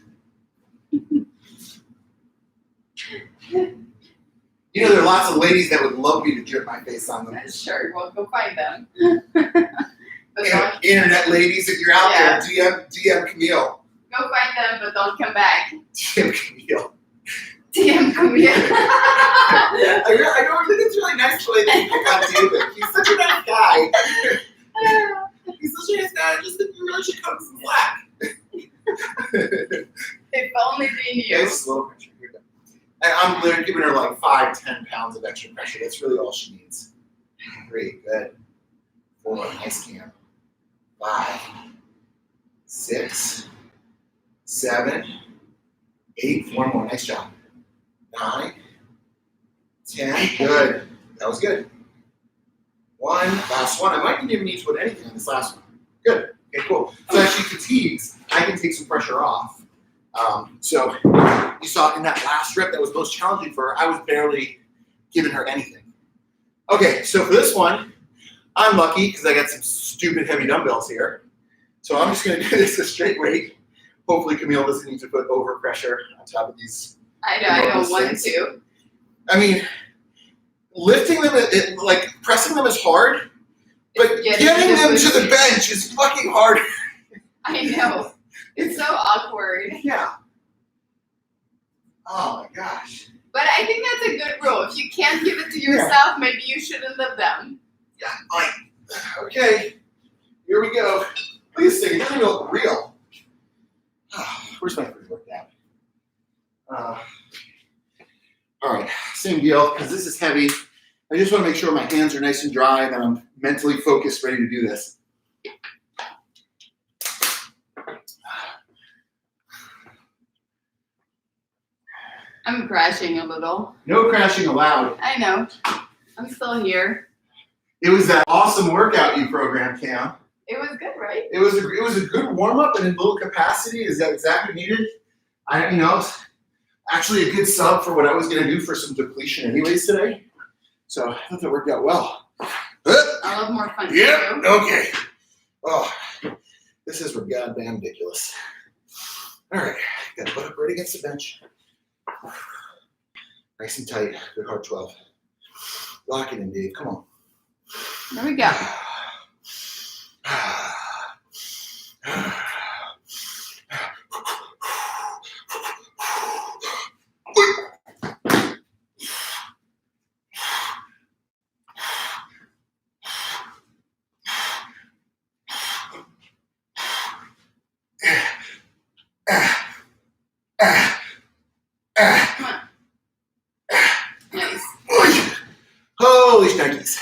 You know, there are lots of ladies that would love me to drip my face on them. Sure, we'll go find them. But Internet ladies, if you're out there, DM Camille. go find them, but don't come back. DM Camille. DM Camille. I don't think it's really nice the way they pick on David. He's such a nice guy. He's such a nice guy. I just think you really should come some slack. If only they knew. Okay, slow pressure. Here we go. And I'm literally giving her like 5-10 pounds of extra pressure. That's really all she needs. 3, good. 4, nice, Cam. 5, 6, 7, 8. 1 more, nice job. 9, 10, good. That was good. 1, last one. I might even need to put anything on this last one. Good. Okay, cool. So as she fatigues, I can take some pressure off. So you saw in that last rep that was most challenging for her, I was barely giving her anything. Okay, so for this one, I'm lucky because I got some stupid heavy dumbbells here. So I'm just going to do this a straight weight. Hopefully Camille doesn't need to put over pressure on top of these. I don't want to. I mean, lifting them, like pressing them is hard, but getting them to the bench is fucking hard. I know. It's so awkward. Yeah. Oh my gosh. But I think that's a good rule. If you can't give it to yourself, maybe you shouldn't live them. Yeah, like, okay, here we go. Look at this thing, it doesn't even look real. Where's my food worked out? All right, same deal, because this is heavy. I just want to make sure my hands are nice and dry and that I'm mentally focused, ready to do this. I'm crashing a little. No crashing allowed. I know. I'm still here. It was that awesome workout you programmed, Cam. It was good, right? It was a good warm up and in little capacity. Is that exactly needed? It's actually a good sub for what I was going to do for some depletion, anyways, today. So I thought that worked out well. I'll have more fun. Yep. Too. Okay. Oh, this is goddamn ridiculous. All right, got to put up right against the bench. Nice and tight. Good hard 12. Lock it in, Dave. Come on. There we go. Nice. Holy shnikes.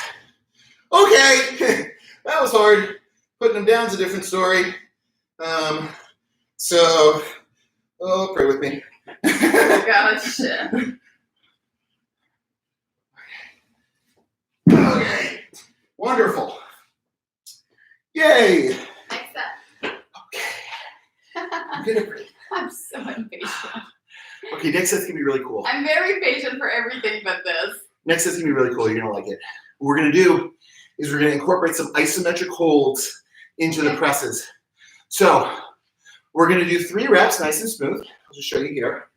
Okay, that was hard. Putting them down is a different story. Pray with me. Oh gosh. Okay, wonderful. Yay. Next up. Okay, I'm gonna breathe. I'm so impatient. Okay, next set's gonna be really cool. I'm very patient for everything but this. Next set's gonna be really cool. You're gonna like it. What we're gonna do is we're gonna incorporate some isometric holds into the presses. So we're gonna do 3 reps, nice and smooth. I'll just show you here.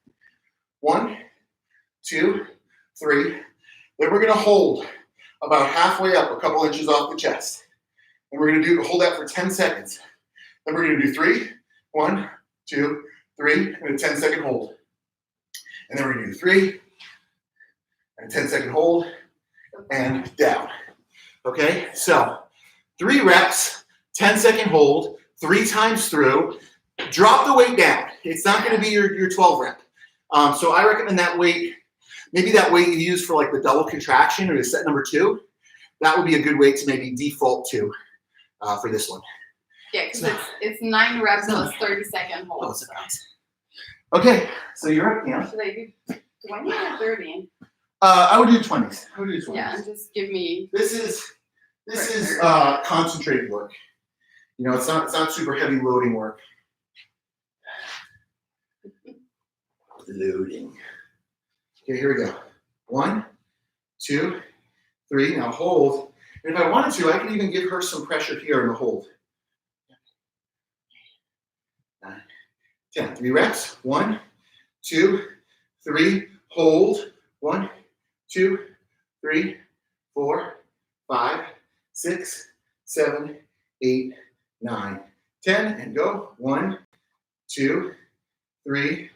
1, 2, 3. Then we're gonna hold about halfway up, a couple inches off the chest. And we're gonna hold that for 10 seconds. Then we're gonna do 3, 1, 2, 3, and a 10-second hold. And then we're gonna do 3, and a 10-second hold, and down. Okay, so 3 reps, 10-second hold, 3 times through. Drop the weight down. It's not gonna be your 12 rep. So I recommend that weight, maybe that weight you use for like the double contraction or the set number 2. That would be a good weight to maybe default to for this one. Yeah, because it's 9 reps plus 30-second hold. Oh, it's nice. Okay, so you're up, Cam. Should I do 20 or 30? I would do 20s. I would do 20s. Yeah, just give me. This is concentrated work. It's not super heavy loading work. Loading. Okay, here we go. 1, 2, 3. Now hold. And if I wanted to, I could even give her some pressure here in the hold. 9, 10. 3 reps. 1, 2, 3. Hold. 1, 2, 3, 4, 5, 6, 7, 8, 9, 10. And go. 1, 2, 3.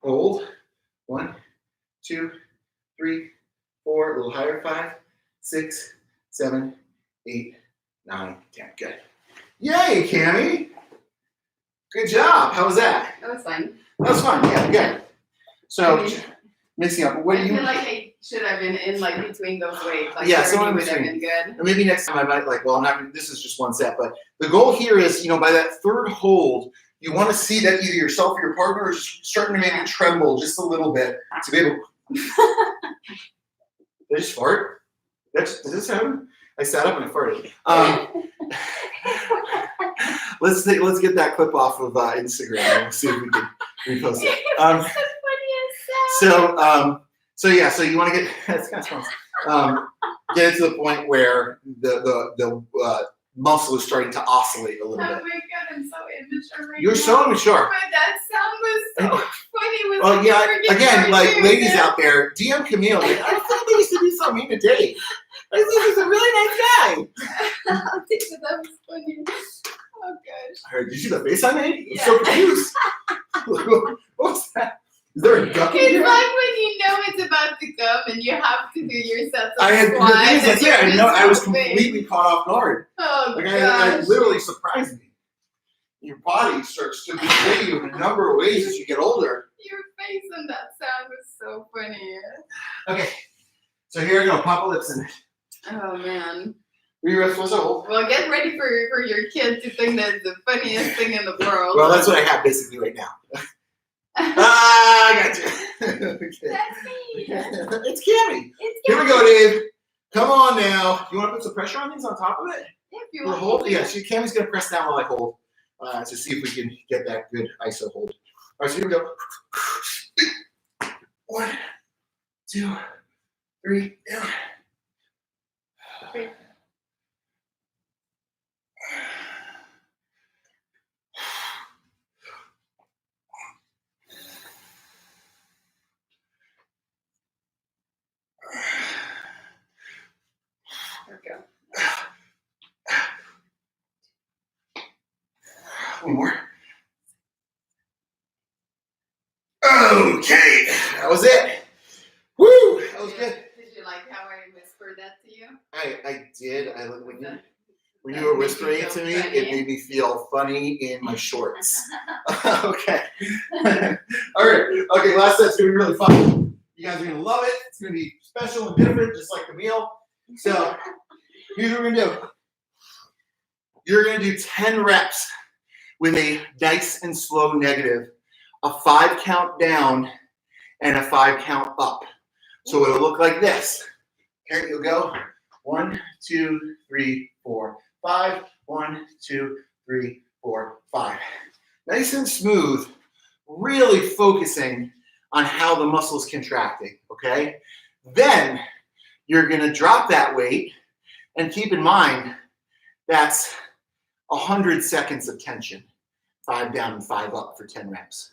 Hold. 1, 2, 3, 4. A little higher. 5, 6, 7, 8, 9, 10. Good. Yay, Cammie. Good job. How was that? That was fun. That was fun. Yeah, good. So, mixing up. What do I you? feel like I should have been in like between those weights. Like Yeah, 30 someone would have between. been good. And maybe next time I might I'm not gonna, this is just one set, but the goal here is, by that 3rd hold, you want to see that either yourself or your partner is starting to maybe tremble just a little bit to be able. Did I just fart? Does this happen? I sat up and I farted. Let's get that clip off of Instagram and we'll see if we can repost it. So you want to get that's kind of fun. Get it to the point where the muscle is starting to oscillate a little Oh bit. my god, I'm so immature right You're now. so immature. But that sound was so funny. Well, yeah, again, like ladies out there, DM Camille. Like, I thought they used to do something to Dave. I think he's a really nice guy. I'll take it. That was funny. Oh gosh. I heard, did you see the face I made? I'm Yeah. so confused. What's that? Is there a duck in It's here? like when you know it's about to come and you have to do your sets of I had the squats thing is, and I you're know I was just moving. completely caught off guard. Oh Like gosh. it literally surprised me. Your body starts to betray you in a number of ways as you get older. Your face on that sound was so funny. Okay, so here we go. Papa Lipson. Oh man. 3 reps was a hold. Well, get ready for your kid to think that's the funniest thing in the world. Well, that's what I have basically right now. I got you. Okay. That's me. It's Cammie. It's Here we go, Dave. Come on now. You want to put some pressure on these on top of it? If you We'll want. hold. Yeah, Cammy's going to press down while I hold to see if we can get that good ISO hold. All right, so here we go. 1, 2, 3, down. There we go. One more. Okay, that was it. Woo, that was good. Did you like how I whispered that to you? I did. When you were whispering it to me, it made me feel funny in my shorts. Okay. All right. Okay, last set's gonna be really fun. You guys are gonna love it. It's gonna be special and different, just like the meal. So here's what we're gonna do. You're gonna do 10 reps with a nice and slow negative, a 5 count down, and a 5 count up. So it'll look like this. Here you'll go. 1, 2, 3, 4, 5. 1, 2, 3, 4, 5. Nice and smooth, really focusing on how the muscle's contracting, okay? Then you're gonna drop that weight, and keep in mind, that's 100 seconds of tension. 5 down and 5 up for 10 reps.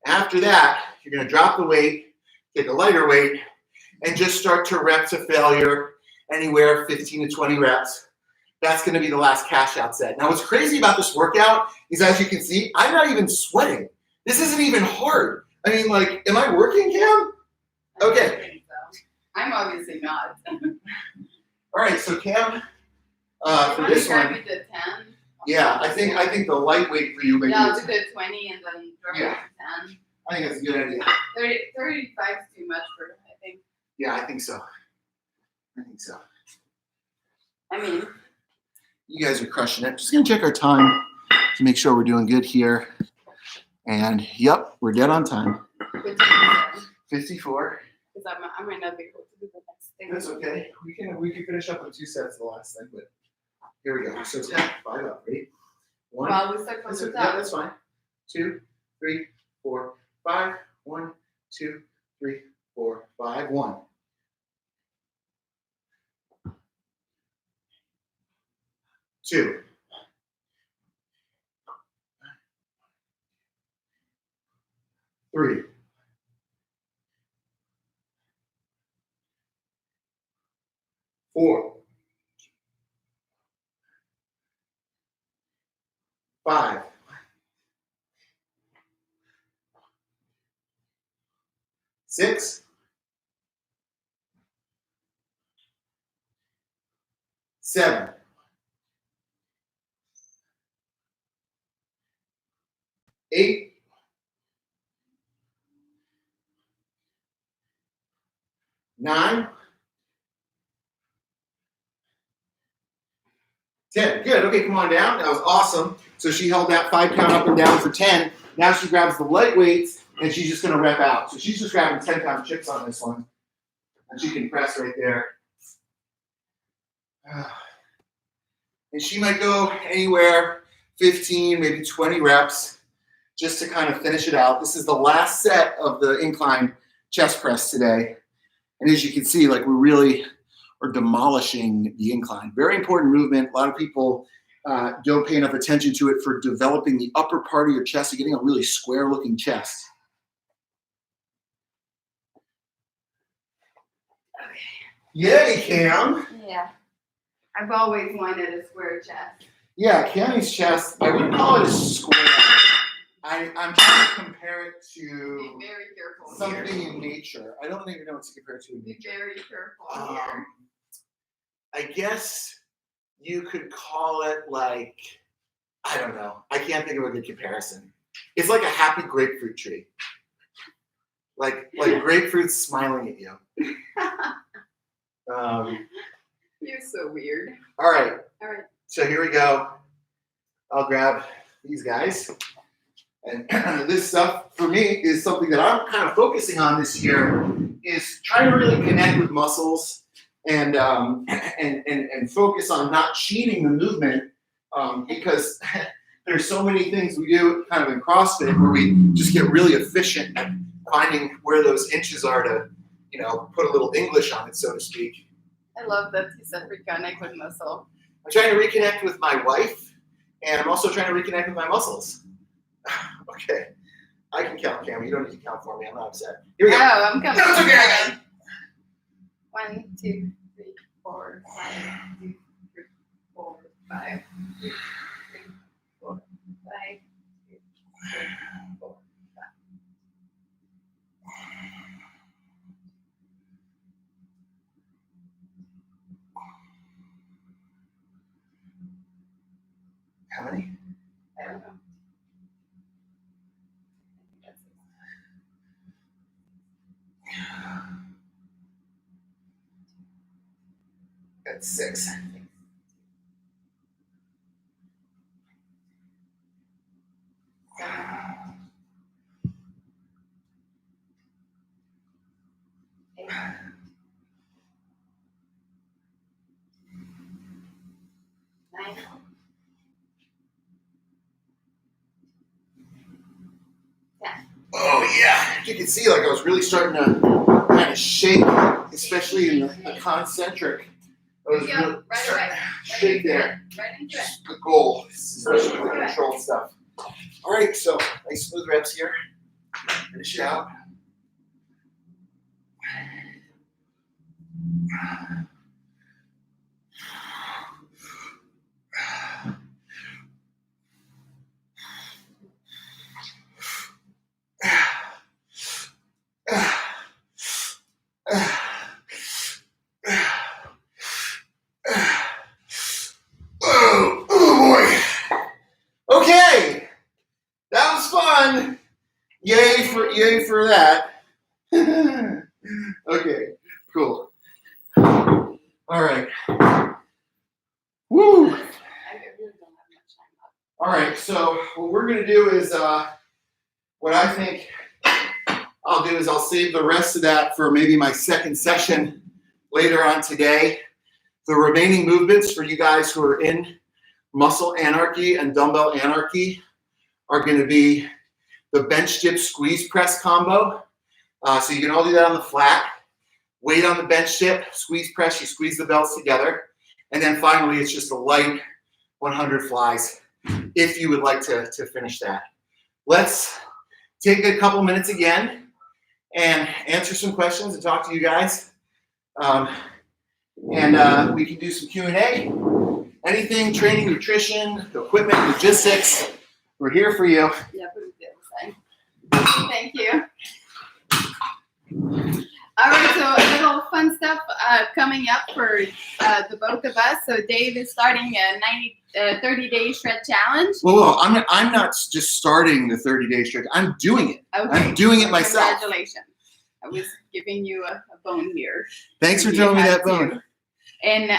After that, you're gonna drop the weight, take a lighter weight, and just start to rep to failure, anywhere 15 to 20 reps. That's gonna be the last cash out set. Now what's crazy about this workout is, as you can see, I'm not even sweating. This isn't even hard. I mean, like, am I working, Cam? Okay. I don't think so. I'm obviously not. All right, so Cam, for this one, We did 10. yeah, I think the lightweight for you, maybe. Yeah, is- we did 20 and then drop Yeah. it to 10. I think that's a good idea. 35 is too much for, I think. Yeah, I think so. I think so. I mean, You guys are crushing it. Just gonna check our time to make sure we're doing good here. And yep, we're dead on time. 54. because I might not be able to do the next thing. That's okay. We can finish up with 2 sets the last thing, but here we go. So 10, 5 up. Ready? 1. Well, we start from That's the okay. top. Yeah, that's fine. 2, 3, 4, 5. 1, 2, 3, 4, 5. 1. 2. 3. 4. 5. 6. 7. 8. 9. 10. Good. Okay, come on down. That was awesome. So she held that 5 count up and down for 10. Now she grabs the light weights and she's just going to rep out. So she's just grabbing 10 pound chips on this one. And she can press right there. And she might go anywhere 15, maybe 20 reps just to kind of finish it out. This is the last set of the incline chest press today. And as you can see, like, we really are demolishing the incline. Very important movement. A lot of people don't pay enough attention to it for developing the upper part of your chest and getting a really square looking chest. Okay. Yay, Cam. Yeah. I've always wanted a square chest. Yeah, Cammy's chest, I wouldn't call it a square. I'm trying to compare it to Be very careful something here. in nature. I don't even know what to compare it to in Be nature. very careful here. I guess you could call it like, I don't know. I can't think of a good comparison. It's like a happy grapefruit tree. Like grapefruit's smiling at you. You're so weird. All right. All right. So here we go. I'll grab these guys. And this stuff, for me, is something that I'm kind of focusing on this year, is trying to really connect with muscles and focus on not cheating the movement, because there's so many things we do kind of in CrossFit where we just get really efficient at finding where those inches are to, put a little English on it, so to speak. I love that you said reconnect with muscle. I'm trying to reconnect with my wife, and I'm also trying to reconnect with my muscles. Okay, I can count, Cam. You don't need to count for me. I'm not upset. Here we go. Oh, I'm coming. No, it's okay. I got it. 1, 2, 3, 4, 5, 2, 3, 4, 5, 2, 3, 4, 5, 2, 3, 4, 5. How many? I don't know. That's 6. 8. 9. Oh yeah, you can see like I was really starting to kind of shake, especially in the concentric. I was Here you go. really Right starting away. to shake there. Right into it. The goal, especially with the controlled stuff. All right, so nice smooth reps here. Finish it out. Oh boy. Okay. That was fun. Yay for that. Okay, cool. All right. Woo. I really don't have much time left. All right, so what we're gonna do is what I think I'll do is I'll save the rest of that for maybe my second session later on today. The remaining movements for you guys who are in Muscle Anarchy and Dumbbell Anarchy are going to be the bench dip squeeze press combo. So you can all do that on the flat. Weight on the bench dip, squeeze press, you squeeze the belts together. And then finally, it's just a light 100 flies if you would like to finish that. Let's take a couple minutes again and answer some questions and talk to you guys. And we can do some Q&A. Anything, training, nutrition, equipment, logistics, we're here for you. Yeah, put it the other side. Thank you. All right, so a little fun stuff coming up for the both of us. So Dave is starting a 30-day shred challenge. Well, I'm not just starting the 30-day stretch. I'm doing it. Okay. I'm doing it myself. Congratulations. I was giving you a bone here. Thanks for You throwing me had that bone. And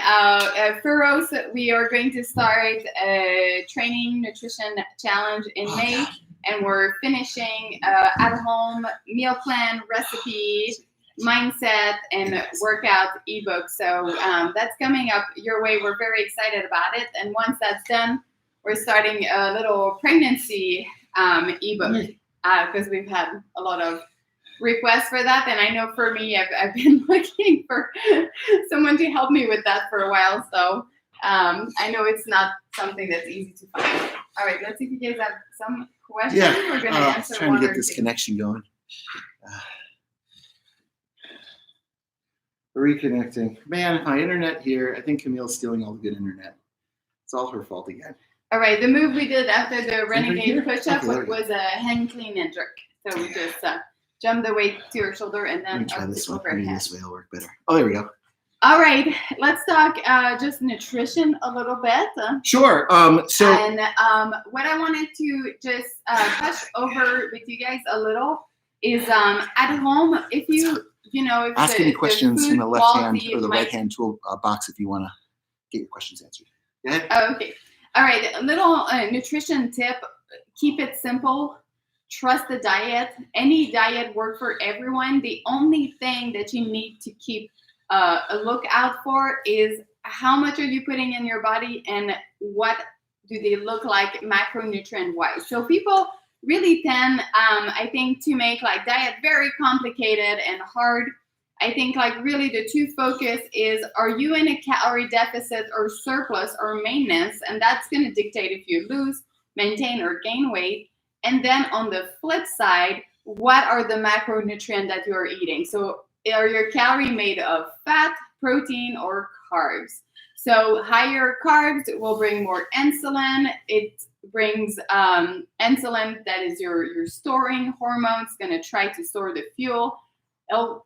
for Rose, we are going to start a training nutrition challenge in May. And we're finishing at-home meal plan, recipe, mindset, and workout ebook. So that's coming up your way. We're very excited about it. And once that's done, we're starting a little pregnancy ebook because we've had a lot of requests for that. And I know for me, I've been looking for someone to help me with that for a while. So I know it's not something that's easy to find. All right, let's see if you guys have some questions. Yeah, We're going to answer trying one to get or this two. connection going. Reconnecting. Man, my internet here, I think Camille's stealing all the good internet. It's all her fault again. All right, the move we did after the here? renegade push-up Okay, there we go. was a hand clean and jerk. So we just jump the weight to your shoulder and Let me then try up this to one. overhead. Maybe this way will work better. Oh, there we go. All right, let's talk just nutrition a little bit. Sure. So And what I wanted to just touch over with you guys a little is at home, if if ask any questions in the left hand quality or the might- right hand tool box if you want to get your questions answered. Go ahead. Okay. All right. A little nutrition tip. Keep it simple. Trust the diet. Any diet works for everyone. The only thing that you need to keep look out for is how much are you putting in your body and what do they look like macronutrient wise. So people really tend, I think, to make like diet very complicated and hard. I think like really the two focus is, are you in a calorie deficit or surplus or maintenance? And that's going to dictate if you lose, maintain, or gain weight. And then on the flip side, what are the macronutrients that you're eating? So are your calories made of fat, protein, or carbs? So higher carbs will bring more insulin. It brings insulin, that is your storing hormones, going to try to store the fuel.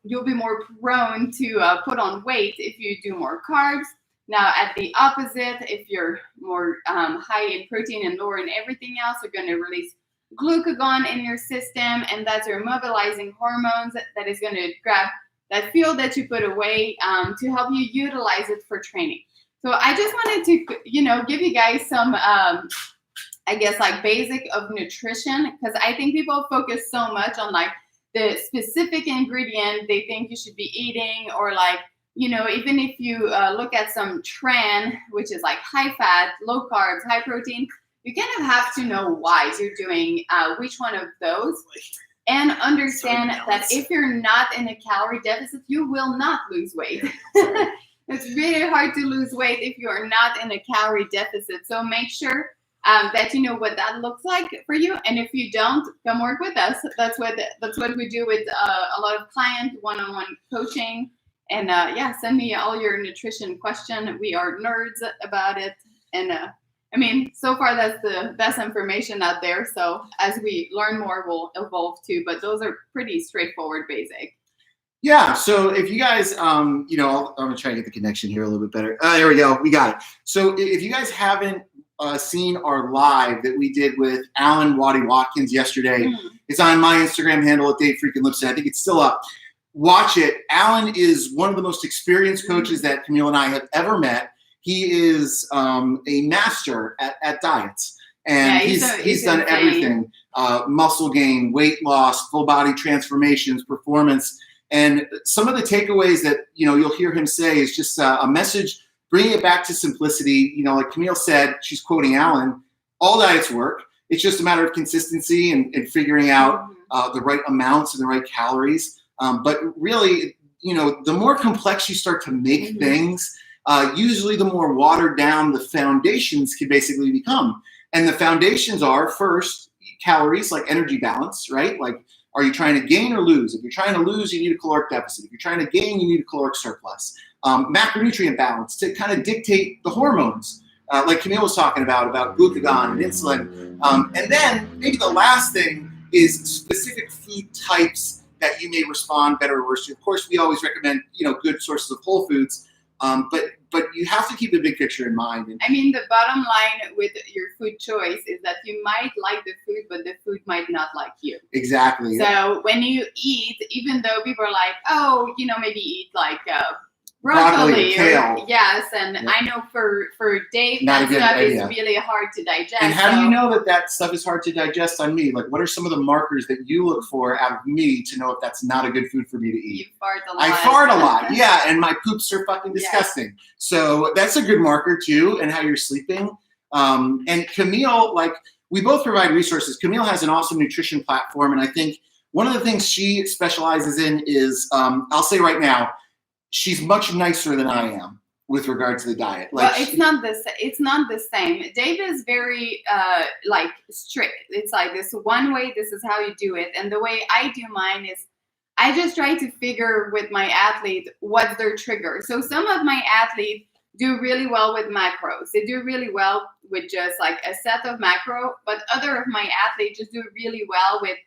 You'll be more prone to put on weight if you do more carbs. Now, at the opposite, if you're more high in protein and lower in everything else, you're going to release glucagon in your system, and that's your mobilizing hormones that is going to grab that fuel that you put away to help you utilize it for training. So I just wanted to, give you guys some, I guess, like basic of nutrition, because I think people focus so much on like the specific ingredient they think you should be eating, or like, even if you look at some trend, which is like high fat, low carbs, high protein, you kind of have to know why you're doing which one of those, and understand that if you're not in a calorie deficit, you will not lose weight. It's really hard to lose weight if you are not in a calorie deficit. So make sure that you know what that looks like for you. And if you don't, come work with us. That's what we do with a lot of client one-on-one coaching. And send me all your nutrition question. We are nerds about it. And so far that's the best information out there. So as we learn more, we'll evolve too. But those are pretty straightforward, basic. Yeah. So if you guys, I'm gonna try to get the connection here a little bit better. There we go. We got it. So if you guys haven't seen our live that we did with Alan Waddy Watkins yesterday, it's on my Instagram handle at Dave Freaking Lipson. I think it's still up. Watch it. Alan is one of the most experienced coaches that Camille and I have ever met. He is a master at diets, and he's done everything: muscle gain, weight loss, full body transformations, performance. And some of the takeaways that you'll hear him say is just a message, bringing it back to simplicity. Like Camille said, she's quoting Alan. All diets work. It's just a matter of consistency and figuring out the right amounts and the right calories. But really, the more complex you start to make things, usually the more watered down the foundations can basically become. And the foundations are, first, calories, like energy balance, right? Like, are you trying to gain or lose? If you're trying to lose, you need a caloric deficit. If you're trying to gain, you need a caloric surplus. Macronutrient balance to kind of dictate the hormones, like Camille was talking about glucagon and insulin. And then maybe the last thing is specific food types that you may respond better or worse to. Of course, we always recommend, good sources of whole foods, but you have to keep the big picture in mind. And the bottom line with your food choice is that you might like the food, but the food might not like you. Exactly. So when you eat, even though people are like, oh, maybe eat like broccoli or kale. Yes, and I know for Dave, that stuff is really hard to digest. And how do you know that stuff is hard to digest on me? Like, what are some of the markers that you look for out of me to know if that's not a good food for me to eat? You fart a lot. I fart a lot, yeah, and my poops are fucking disgusting. Yeah. So that's a good marker too, and how you're sleeping. And Camille, we both provide resources. Camille has an awesome nutrition platform, and I think one of the things she specializes in is, I'll say right now, she's much nicer than I am with regard to the diet. It's not the same. Dave is very strict. It's like this one way, this is how you do it. And the way I do mine is I just try to figure with my athlete what's their trigger. So some of my athletes do really well with macros. They do really well with just like a set of macro, but other of my athletes just do really well with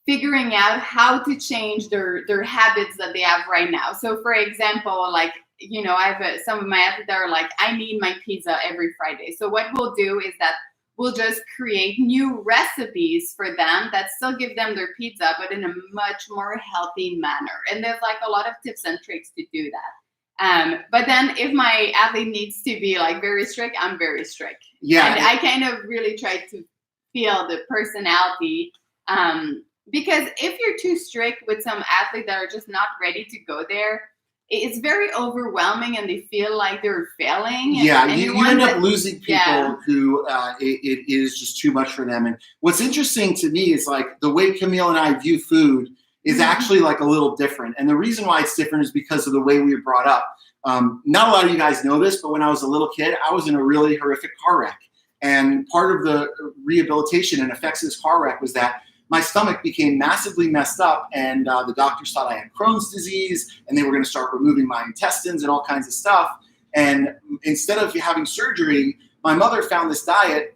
figuring out how to change their habits that they have right now. So for example, I have some of my athletes that are like, I need my pizza every Friday. So what we'll do is that we'll just create new recipes for them that still give them their pizza, but in a much more healthy manner. And there's a lot of tips and tricks to do that. But then if my athlete needs to be very strict, I'm very strict. Yeah. And I kind of really try to feel the personality, because if you're too strict with some athletes that are just not ready to go there, it's very overwhelming and they feel like they're failing. Yeah, and you want end up that- losing people Yeah. who it is just too much for them. And what's interesting to me is like the way Camille and I view food is actually like a little different. And the reason why it's different is because of the way we were brought up. Not a lot of you guys know this, but when I was a little kid, I was in a really horrific car wreck. And part of the rehabilitation and effects of this car wreck was that my stomach became massively messed up, and the doctors thought I had Crohn's disease, and they were going to start removing my intestines and all kinds of stuff. And instead of having surgery, my mother found this diet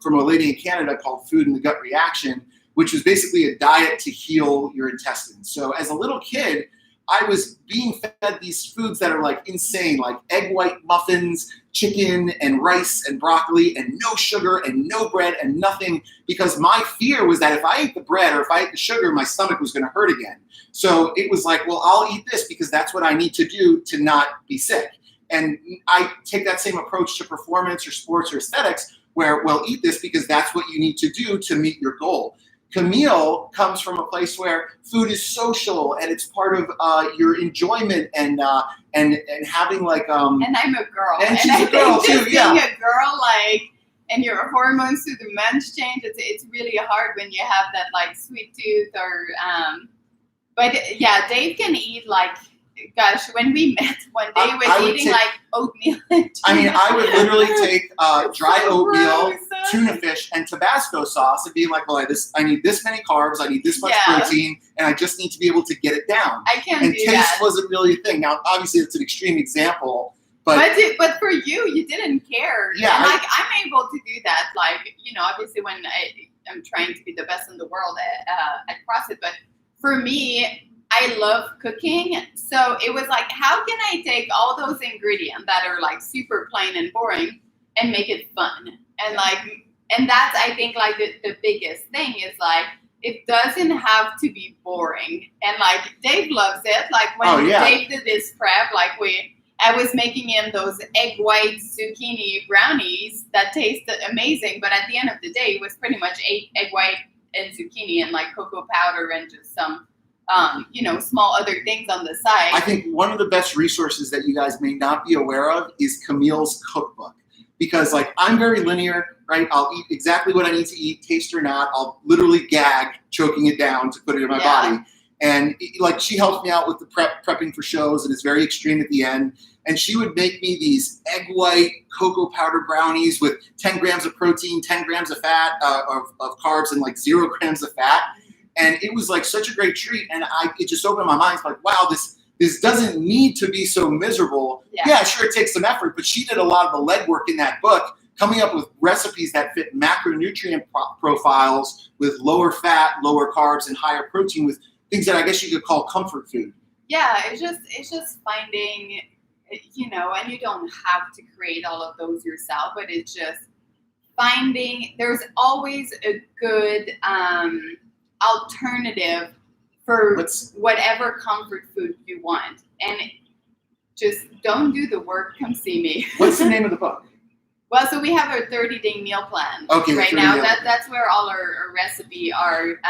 from a lady in Canada called Food and the Gut Reaction, which was basically a diet to heal your intestines. So as a little kid, I was being fed these foods that are like insane, like egg white muffins, chicken and rice and broccoli and no sugar and no bread and nothing, because my fear was that if I ate the bread or if I ate the sugar, my stomach was going to hurt again. So it was like, well, I'll eat this because that's what I need to do to not be sick. And I take that same approach to performance or sports or aesthetics where, well, eat this because that's what you need to do to meet your goal. Camille comes from a place where food is social and it's part of your enjoyment and having like and I'm a girl. And she's I a girl think too, just yeah. being a girl, like, and your hormones through the months change. It's really hard when you have that like sweet tooth or but yeah, Dave can eat like, gosh, when we met one day, I was would eating take- like oatmeal. And I mean, tuna. I would literally take dry So oatmeal, gross. tuna fish, and Tabasco sauce and be like, well, I need this many carbs, I need this much Yeah. protein, and I just need to be able to get it down. I can't And do taste that. wasn't really a thing. Now, obviously, it's an extreme example, but But for you didn't care. Yeah, And like I'm able to do that. Like, you know, obviously when I'm trying to be the best in the world at CrossFit, but for me, I love cooking. So it was like, how can I take all those ingredients that are like super plain and boring and make it fun? And like, and that's, I think, like the biggest thing is like, it doesn't have to be boring. And like Dave loves it. Like when Oh, yeah. Dave did this prep, like I was making him those egg white zucchini brownies that tasted amazing. But at the end of the day, it was pretty much egg white and zucchini and like cocoa powder and just some, you know, small other things on the side. I think one of the best resources that you guys may not be aware of is Camille's cookbook. Because like I'm very linear, right? I'll eat exactly what I need to eat, taste or not. I'll literally gag, choking it down to put it in my Yeah. body. And like she helps me out with the prepping for shows, and it's very extreme at the end. And she would make me these egg white cocoa powder brownies with 10 grams of protein, 10 grams of fat, of carbs, and like 0 grams of fat. And it was like such a great treat. And it just opened my mind. It's like, wow, this doesn't need to be so miserable. Yeah, sure, it takes some effort, but she did a lot of the legwork in that book, coming up with recipes that fit macronutrient profiles with lower fat, lower carbs, and higher protein, with things that I guess you could call comfort food. Yeah, it's just finding, you know, and you don't have to create all of those yourself, but it's just finding, there's always a good alternative for whatever comfort food you want. And just don't do the work, come see me. What's the name of the book? Well, so we have our 30-day meal plan Okay, right 30 now. meal. That's where all our recipe are.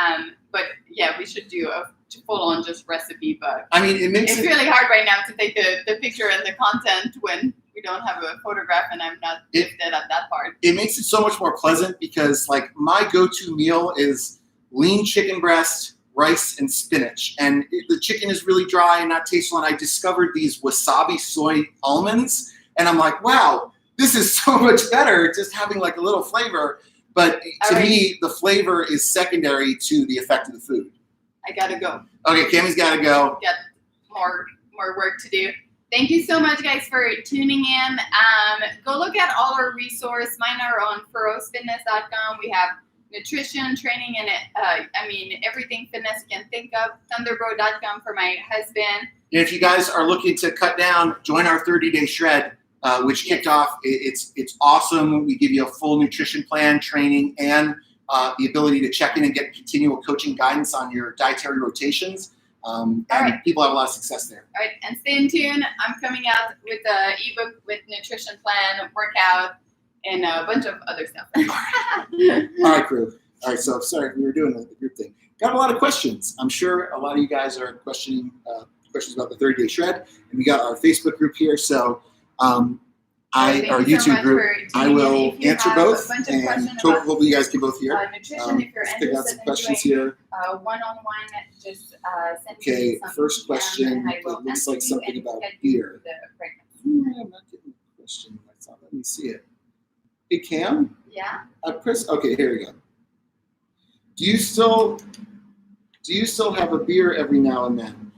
But yeah, we should do a full-on just recipe book. I mean, it makes It's it really hard right now to take the picture and the content when we don't have a photograph and I'm not gifted at that part. it makes it so much more pleasant because like my go-to meal is lean chicken breast, rice, and spinach. And the chicken is really dry and not tasteful. And I discovered these wasabi soy almonds, and I'm like, wow, this is so much better just having like a little flavor. But to me, the flavor is secondary to the effect of the food. I gotta go. Okay, Cammie's got to go. Got more work to do. Thank you so much, guys, for tuning in. Go look at all our resources. Mine are on ferocefitness.com. We have nutrition, training, and everything fitness you can think of. Thundrbro.com for my husband. And if you guys are looking to cut down, join our 30-day shred, which kicked off. It's awesome. We give you a full nutrition plan, training, and the ability to check in and get continual coaching guidance on your dietary rotations. And people have a lot of success there. All right, and stay in tune. I'm coming out with an ebook with nutrition plan, workout, and a bunch of other stuff. All right, crew. All right, so sorry, we were doing the group thing. Got a lot of questions. I'm sure a lot of you guys are questioning questions about the 30-day shred. And we got our Facebook group here. So Thank our you so YouTube much group, for I tuning in. will If you answer have a both. bunch of And questions about, hopefully you guys can both hear. nutrition, if you're Let's pick out some interested in questions doing here. one-on-one, just send Okay, me some first question, and I will it looks answer like you something and about get you beer. the appointment. I'm not getting the question. Let me see it. Hey, Cam? Yeah. Chris? Okay, here we go. Do you still have a beer every now and then?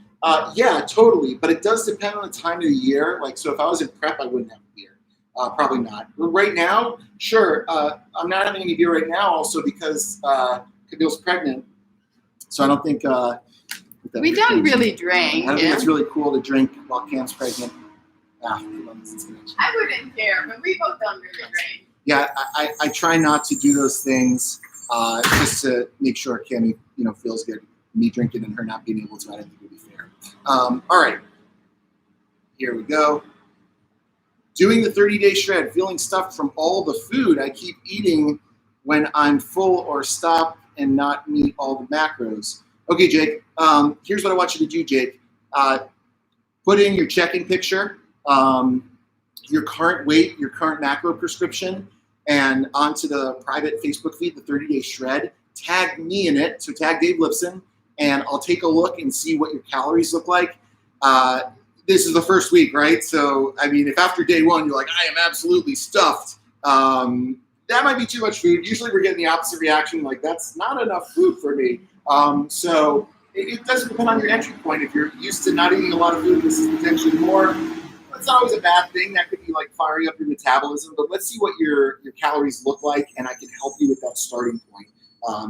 Yeah, totally. But it does depend on the time of the year. Like, so if I was in prep, I wouldn't have a beer. Probably not. But right now, sure. I'm not having any beer right now also because Camille's pregnant. So I don't think We don't really drink. I don't think it's really cool to drink while Cam's pregnant. I wouldn't care, but we both don't really drink. Yeah, I try not to do those things just to make sure Cammy, feels good. Me drinking and her not being able to, I don't think would be fair. All right, here we go. Doing the 30-day shred, feeling stuffed from all the food I keep eating when I'm full or stop and not meet all the macros. Okay, Jake, here's what I want you to do, Jake. Put in your check-in picture, your current weight, your current macro prescription, and onto the private Facebook feed, the 30-day shred. Tag me in it, so tag Dave Lipson, and I'll take a look and see what your calories look like. This is the first week, right? So, I mean, if after day one you're like, I am absolutely stuffed, that might be too much food. Usually we're getting the opposite reaction, like that's not enough food for me. So it does depend on your entry point. If you're used to not eating a lot of food, this is potentially more. It's not always a bad thing. That could be like firing up your metabolism, but let's see what your calories look like, and I can help you with that starting point. I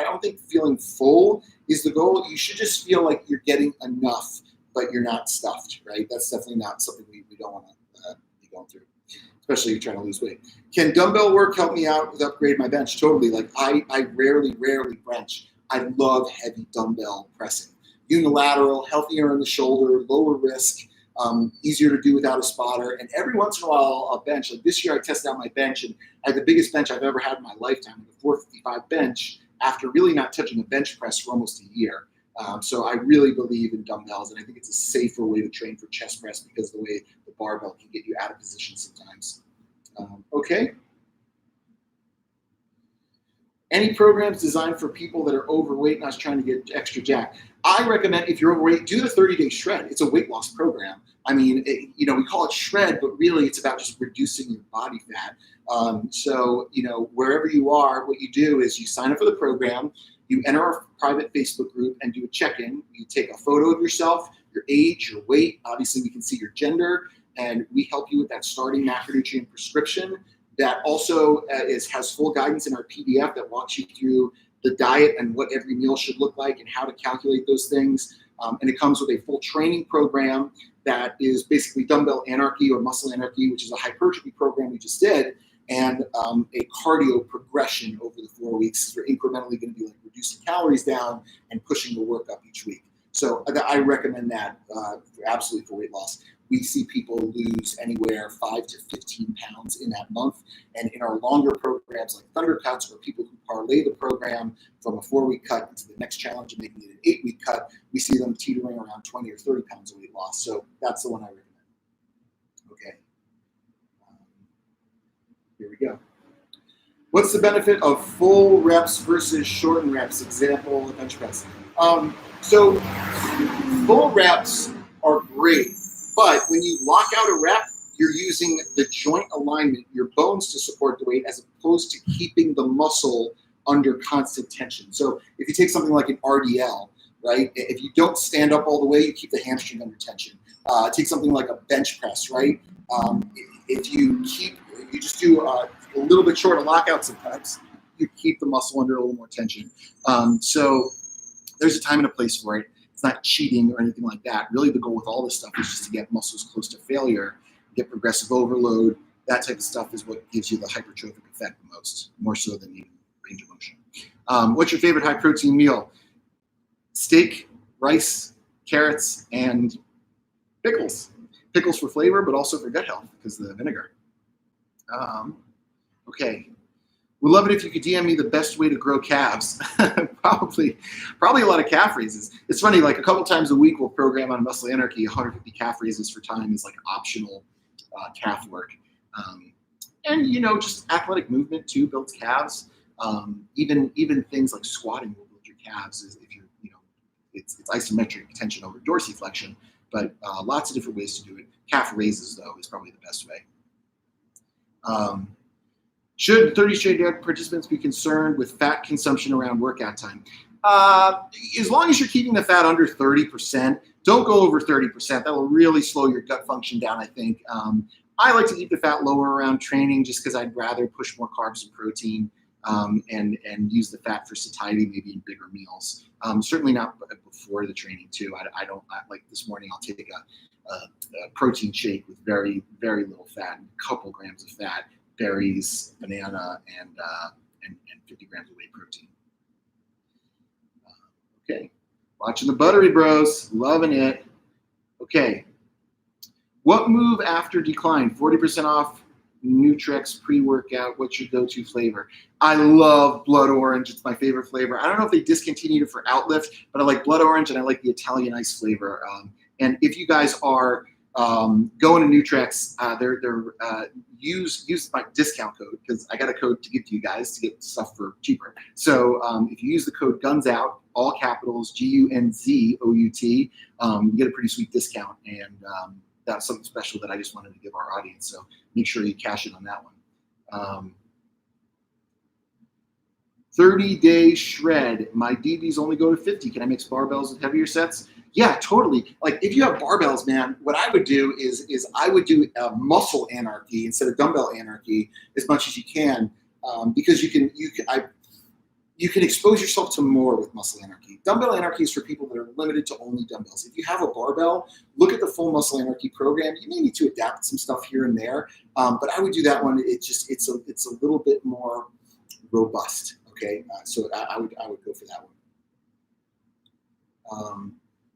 don't think feeling full is the goal. You should just feel like you're getting enough, but you're not stuffed, right? That's definitely not something we don't want to be going through, especially if you're trying to lose weight. Can dumbbell work help me out with upgrade my bench? Totally. Like I rarely bench. I love heavy dumbbell pressing. Unilateral, healthier on the shoulder, lower risk, easier to do without a spotter. And every once in a while I'll bench. Like this year I tested out my bench and I had the biggest bench I've ever had in my lifetime, the 455 bench, after really not touching a bench press for almost a year. So I really believe in dumbbells, and I think it's a safer way to train for chest press because the way the barbell can get you out of position sometimes. Okay. Any programs designed for people that are overweight not trying to get extra jack? I recommend if you're overweight, do the 30-day shred. It's a weight loss program. I mean, we call it shred, but really it's about just reducing your body fat. So wherever you are, what you do is you sign up for the program, you enter our private Facebook group and do a check-in. You take a photo of yourself, your age, your weight. Obviously, we can see your gender, and we help you with that starting macronutrient prescription. That also has full guidance in our PDF that walks you through the diet and what every meal should look like and how to calculate those things. And it comes with a full training program that is basically dumbbell anarchy or muscle anarchy, which is a hypertrophy program we just did, and a cardio progression over the 4 weeks. We're incrementally going to be like reducing calories down and pushing the work up each week. So I recommend that absolutely for weight loss. We see people lose anywhere 5 to 15 pounds in that month. And in our longer programs like Thunder Cuts, or people who parlay the program from a 4-week cut into the next challenge and making it an 8-week cut, we see them teetering around 20 or 30 pounds of weight loss. So that's the one I recommend. Okay. Here we go. What's the benefit of full reps versus shortened reps? Example, bench press. So full reps are great. But when you lock out a rep, you're using the joint alignment, your bones to support the weight, as opposed to keeping the muscle under constant tension. So if you take something like an RDL, right? If you don't stand up all the way, you keep the hamstring under tension. Take something like a bench press, right? If you just do a little bit short of lockout sometimes, you keep the muscle under a little more tension. So there's a time and a place for it. It's not cheating or anything like that. Really, the goal with all this stuff is just to get muscles close to failure, get progressive overload. That type of stuff is what gives you the hypertrophic effect the most, more so than even range of motion. What's your favorite high-protein meal? Steak, rice, carrots, and pickles. Pickles for flavor, but also for gut health because of the vinegar. Okay. Would love it if you could DM me the best way to grow calves. probably a lot of calf raises. It's funny, like a couple times a week we'll program on Muscle Anarchy 150 calf raises for time is like optional calf work. And just athletic movement too builds calves. Even things like squatting will build your calves if you're, it's isometric tension over dorsiflexion, but lots of different ways to do it. Calf raises though is probably the best way. Should 30 straight day participants be concerned with fat consumption around workout time? As long as you're keeping the fat under 30%, don't go over 30%. That will really slow your gut function down, I think. I like to keep the fat lower around training just because I'd rather push more carbs and protein and use the fat for satiety maybe in bigger meals. Certainly not before the training too. I don't like this morning I'll take a protein shake with very, very little fat, a couple grams of fat, berries, banana, and 50 grams of whey protein. Okay, watching the Buttery Bros, loving it. Okay, what move after decline? 40% off Nutrex pre-workout. What's your go-to flavor? I love blood orange. It's my favorite flavor. I don't know if they discontinued it for Outlift, but I like blood orange and I like the Italian ice flavor. And if you guys are going to Nutrex, use my discount code because I got a code to give to you guys to get stuff for cheaper. So if you use the code GUNZOUT, all capitals, GUNZOUT, you get a pretty sweet discount. And that's something special that I just wanted to give our audience. So make sure you cash in on that one. 30-day shred. My DBs only go to 50. Can I mix barbells with heavier sets? Yeah, totally. Like if you have barbells, man, what I would do is I would do muscle anarchy instead of dumbbell anarchy as much as you can, because you can expose yourself to more with muscle anarchy. Dumbbell anarchy is for people that are limited to only dumbbells. If you have a barbell, look at the full muscle anarchy program. You may need to adapt some stuff here and there, but I would do that one. It's a little bit more robust. Okay, so I would go for that one.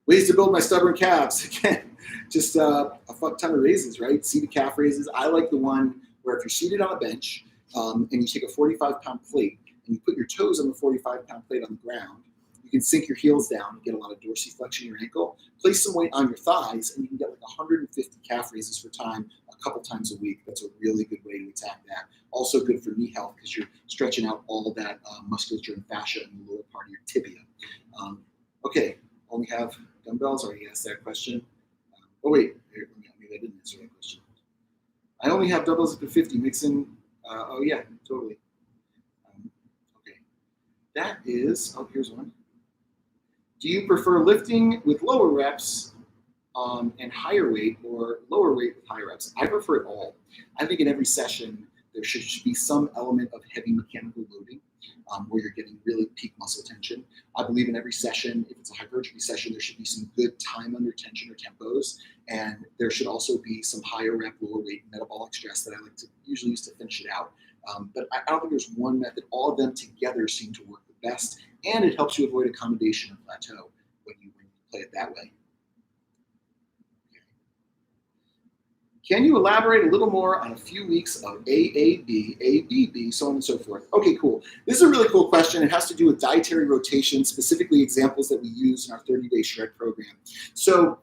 Ways to build my stubborn calves. Again, just a fuck ton of raises, right? Seated calf raises. I like the one where if you're seated on a bench and you take a 45-pound plate and you put your toes on the 45-pound plate on the ground, you can sink your heels down and get a lot of dorsiflexion in your ankle. Place some weight on your thighs and you can get like 150 calf raises for time a couple times a week. That's a really good way to attack that. Also good for knee health because you're stretching out all that musculature and fascia in the lower part of your tibia. Okay, only have dumbbells. Already asked that question. Oh wait, maybe I didn't answer that question. I only have dumbbells up to 50. Mixing. Oh yeah, totally. Okay, that is. Oh, here's one. Do you prefer lifting with lower reps and higher weight, or lower weight with higher reps? I prefer it all. I think in every session there should be some element of heavy mechanical loading where you're getting really peak muscle tension. I believe in every session, if it's a hypertrophy session, there should be some good time under tension or tempos, and there should also be some higher rep, lower weight metabolic stress that I like to usually use to finish it out. But I don't think there's one method. All of them together seem to work the best, and it helps you avoid accommodation and plateau when you play it that way. Can you elaborate a little more on a few weeks of AAB, ABB, so on and so forth? Okay, cool. This is a really cool question. It has to do with dietary rotation, specifically examples that we use in our 30-day shred program. So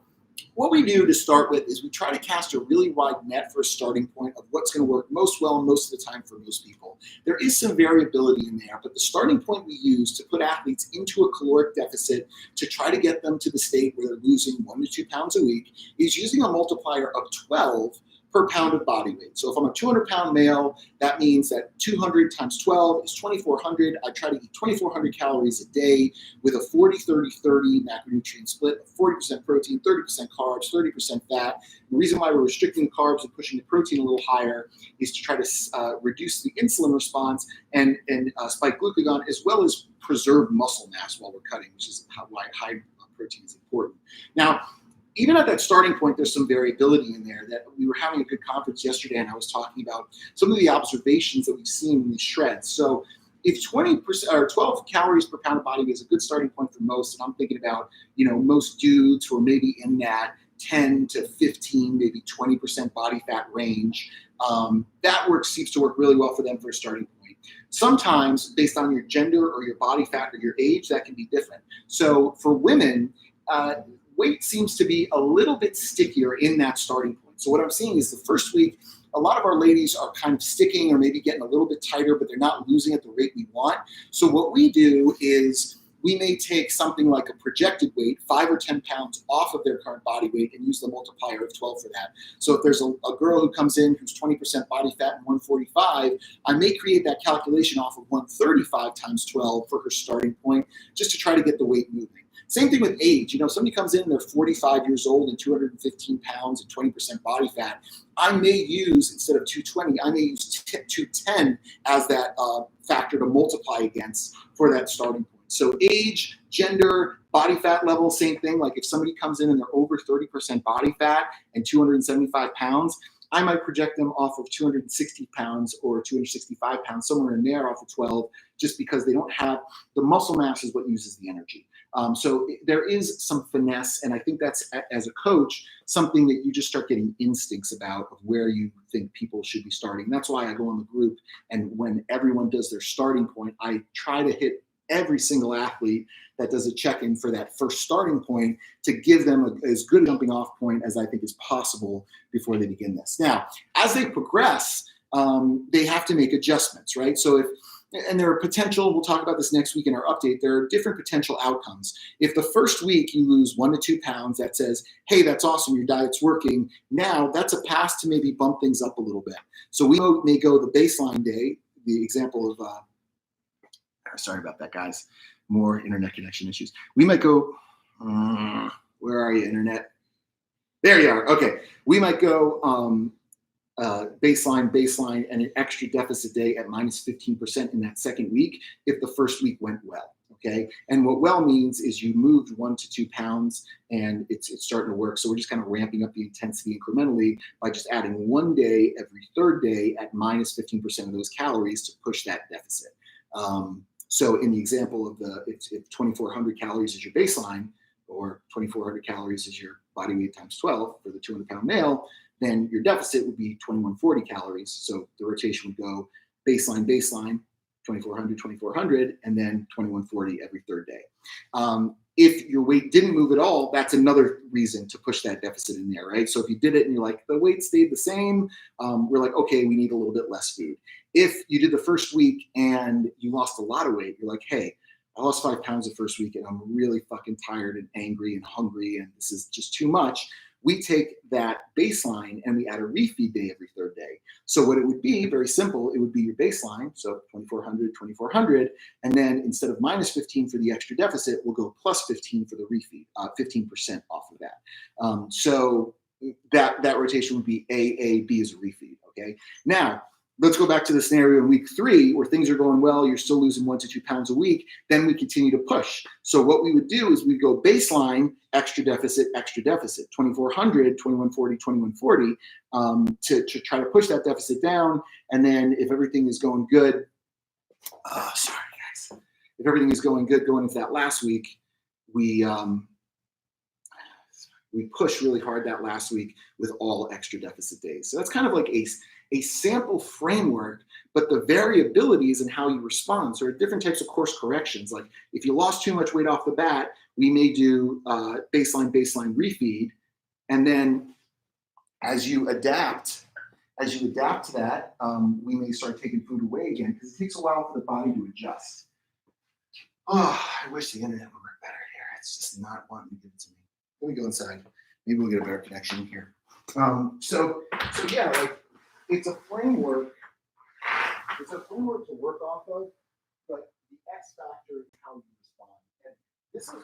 what we do to start with is we try to cast a really wide net for a starting point of what's going to work most well most of the time for most people. There is some variability in there, but the starting point we use to put athletes into a caloric deficit to try to get them to the state where they're losing 1 to 2 pounds a week is using a multiplier of 12 per pound of body weight. So if I'm a 200-pound male, that means that 200 times 12 is 2,400. I try to eat 2,400 calories a day with a 40-30-30 macronutrient split, 40% protein, 30% carbs, 30% fat. The reason why we're restricting the carbs and pushing the protein a little higher is to try to reduce the insulin response and spike glucagon, as well as preserve muscle mass while we're cutting, which is why high protein is important. Now, even at that starting point, there's some variability in there. That we were having a good conference yesterday, and I was talking about some of the observations that we've seen in these shreds. So if 20% or 12 calories per pound of body weight is a good starting point for most, and I'm thinking about, most dudes who are maybe in that 10 to 15, maybe 20% body fat range, that seems to work really well for them for a starting point. Sometimes based on your gender or your body fat or your age, that can be different. So for women, weight seems to be a little bit stickier in that starting point. So what I'm seeing is the first week, a lot of our ladies are kind of sticking or maybe getting a little bit tighter, but they're not losing at the rate we want. So what we do is we may take something like a projected weight, 5 or 10 pounds off of their current body weight and use the multiplier of 12 for that. So if there's a girl who comes in who's 20% body fat and 145, I may create that calculation off of 135 times 12 for her starting point, just to try to get the weight moving. Same thing with age. You know, somebody comes in and they're 45 years old and 215 pounds and 20% body fat. I may use, instead of 220, I may use 210 as that factor to multiply against for that starting point. So age, gender, body fat level, same thing. Like if somebody comes in and they're over 30% body fat and 275 pounds, I might project them off of 260 pounds or 265 pounds, somewhere in there off of 12, just because they don't have, the muscle mass is what uses the energy. So there is some finesse, and I think that's, as a coach, something that you just start getting instincts about of where you think people should be starting. That's why I go in the group, and when everyone does their starting point, I try to hit every single athlete that does a check-in for that first starting point to give them as good a jumping off point as I think is possible before they begin this. Now, as they progress, they have to make adjustments, right? So and there are potential, we'll talk about this next week in our update, there are different potential outcomes. If the first week you lose 1 to 2 pounds, that says, hey, that's awesome, your diet's working. Now that's a pass to maybe bump things up a little bit. So we may go the baseline day, the example of, sorry about that, guys. More internet connection issues. We might go, where are you, internet? There you are. Okay. We might go baseline, and an extra deficit day at minus 15% in that second week if the first week went well. Okay. And what well means is you moved 1 to 2 pounds and it's starting to work. So we're just kind of ramping up the intensity incrementally by just adding 1 day every third day at minus 15% of those calories to push that deficit. So in the example of if 2,400 calories is your baseline, or 2,400 calories is your body weight times 12 for the 200-pound male, then your deficit would be 2,140 calories. So the rotation would go baseline, 2,400, 2,400, and then 2,140 every third day. If your weight didn't move at all, that's another reason to push that deficit in there, right? So if you did it and you're like, the weight stayed the same, we're like, okay, we need a little bit less food. If you did the first week and you lost a lot of weight, you're like, hey, I lost 5 pounds the first week and I'm really fucking tired and angry and hungry and this is just too much. We take that baseline and we add a refeed day every third day. So what it would be, very simple, it would be your baseline, so 2,400, 2,400, and then instead of minus 15 for the extra deficit, we'll go plus 15 for the refeed, 15% off of that. So that rotation would be A, B is a refeed, okay? Now, let's go back to the scenario in week 3 where things are going well, you're still losing 1 to 2 pounds a week, then we continue to push. So what we would do is we go baseline, extra deficit, 2,400, 2,140, 2,140 to try to push that deficit down. And then if everything is going good, sorry guys, if everything is going good going into that last week, we push really hard that last week with all extra deficit days. So that's kind of like a sample framework, but the variability is in how you respond. So there are different types of course corrections. Like if you lost too much weight off the bat, we may do baseline refeed. And then as you adapt to that, we may start taking food away again because it takes a while for the body to adjust. Oh, I wish the internet would work better here. It's just not wanting to give it to me. Let me go inside. Maybe we'll get a better connection here. So yeah, like it's a framework. It's a framework to work off of, but the X factor is how you respond. And this is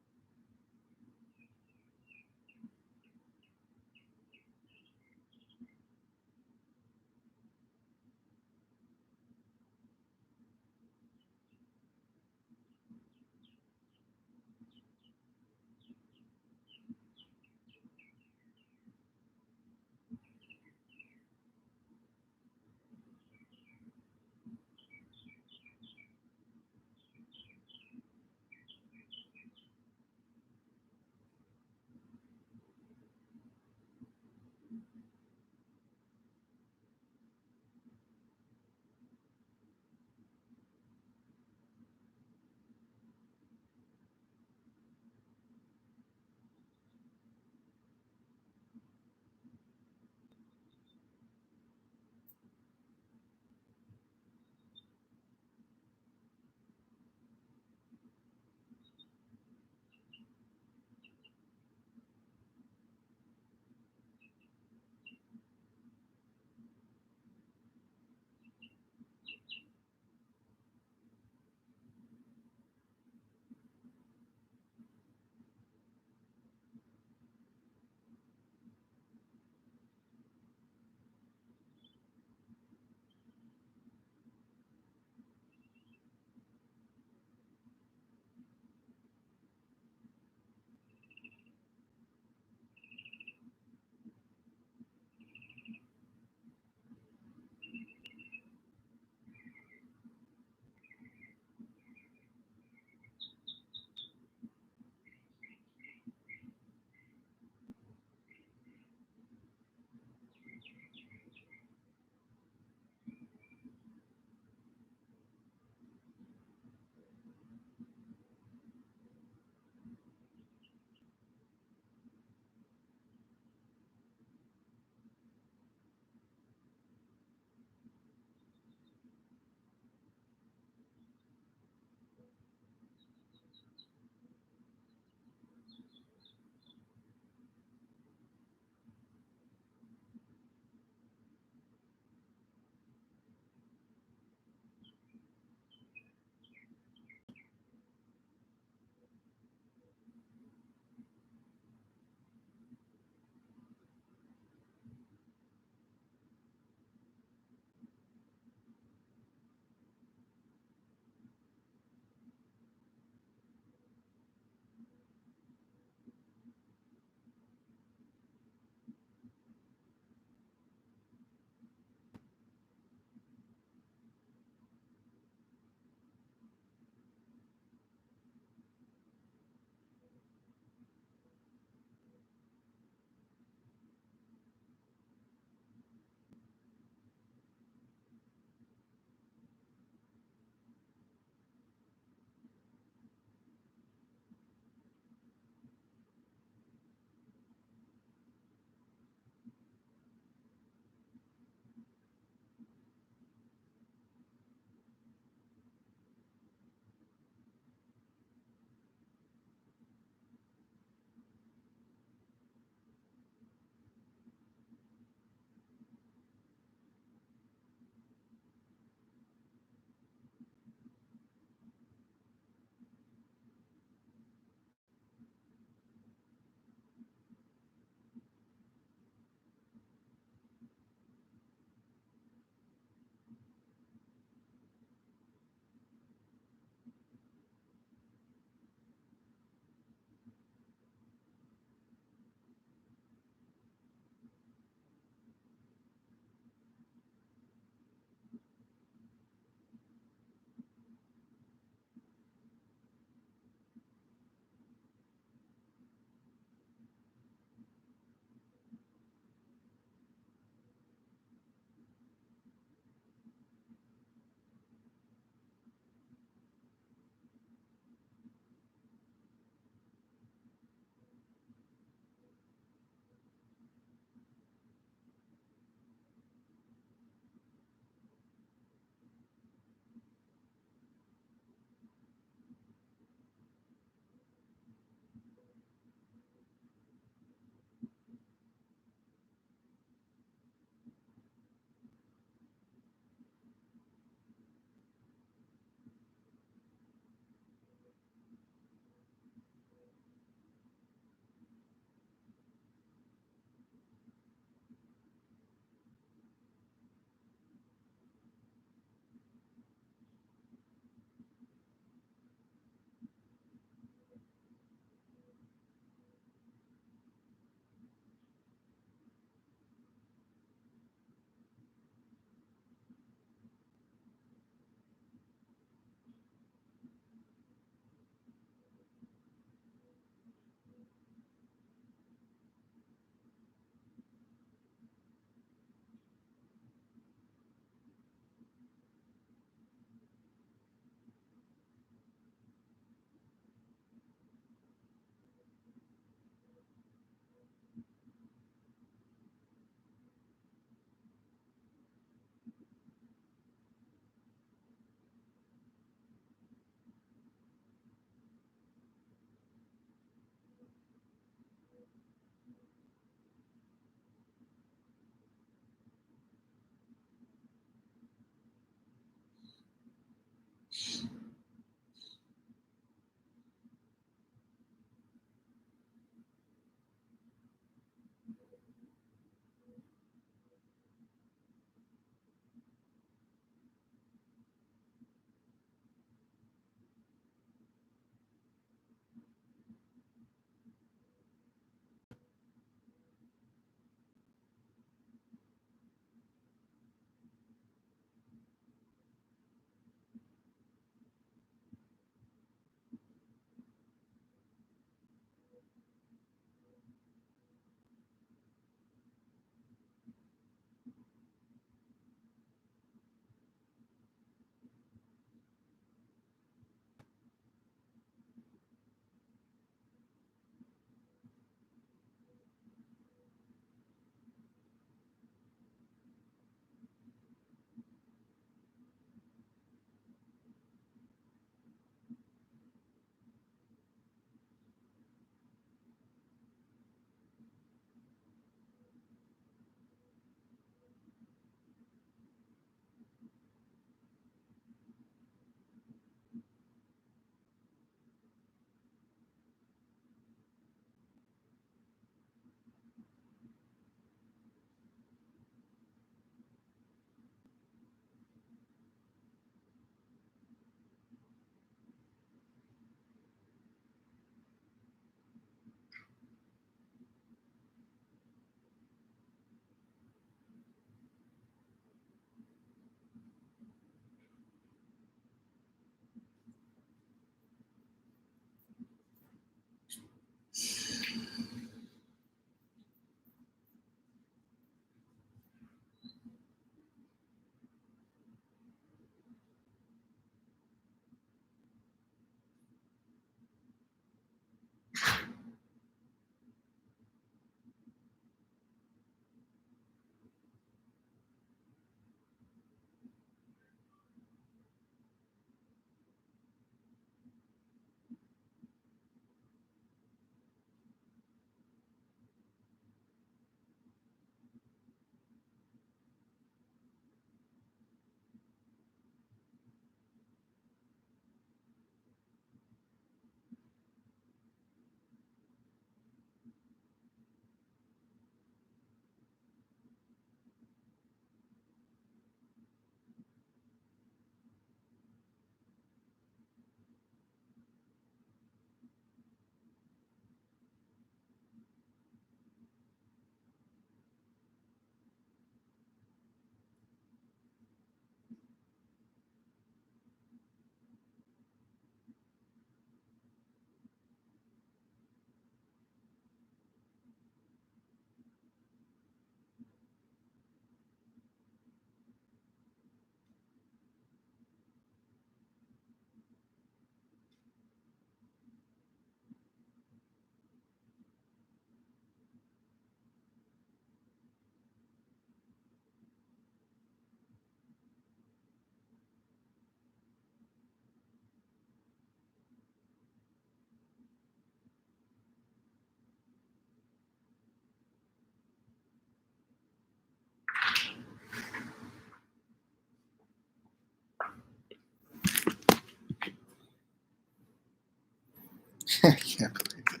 I can't believe it.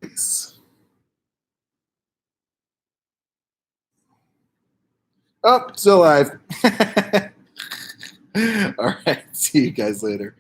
Peace. Oh, still alive. All right. See you guys later.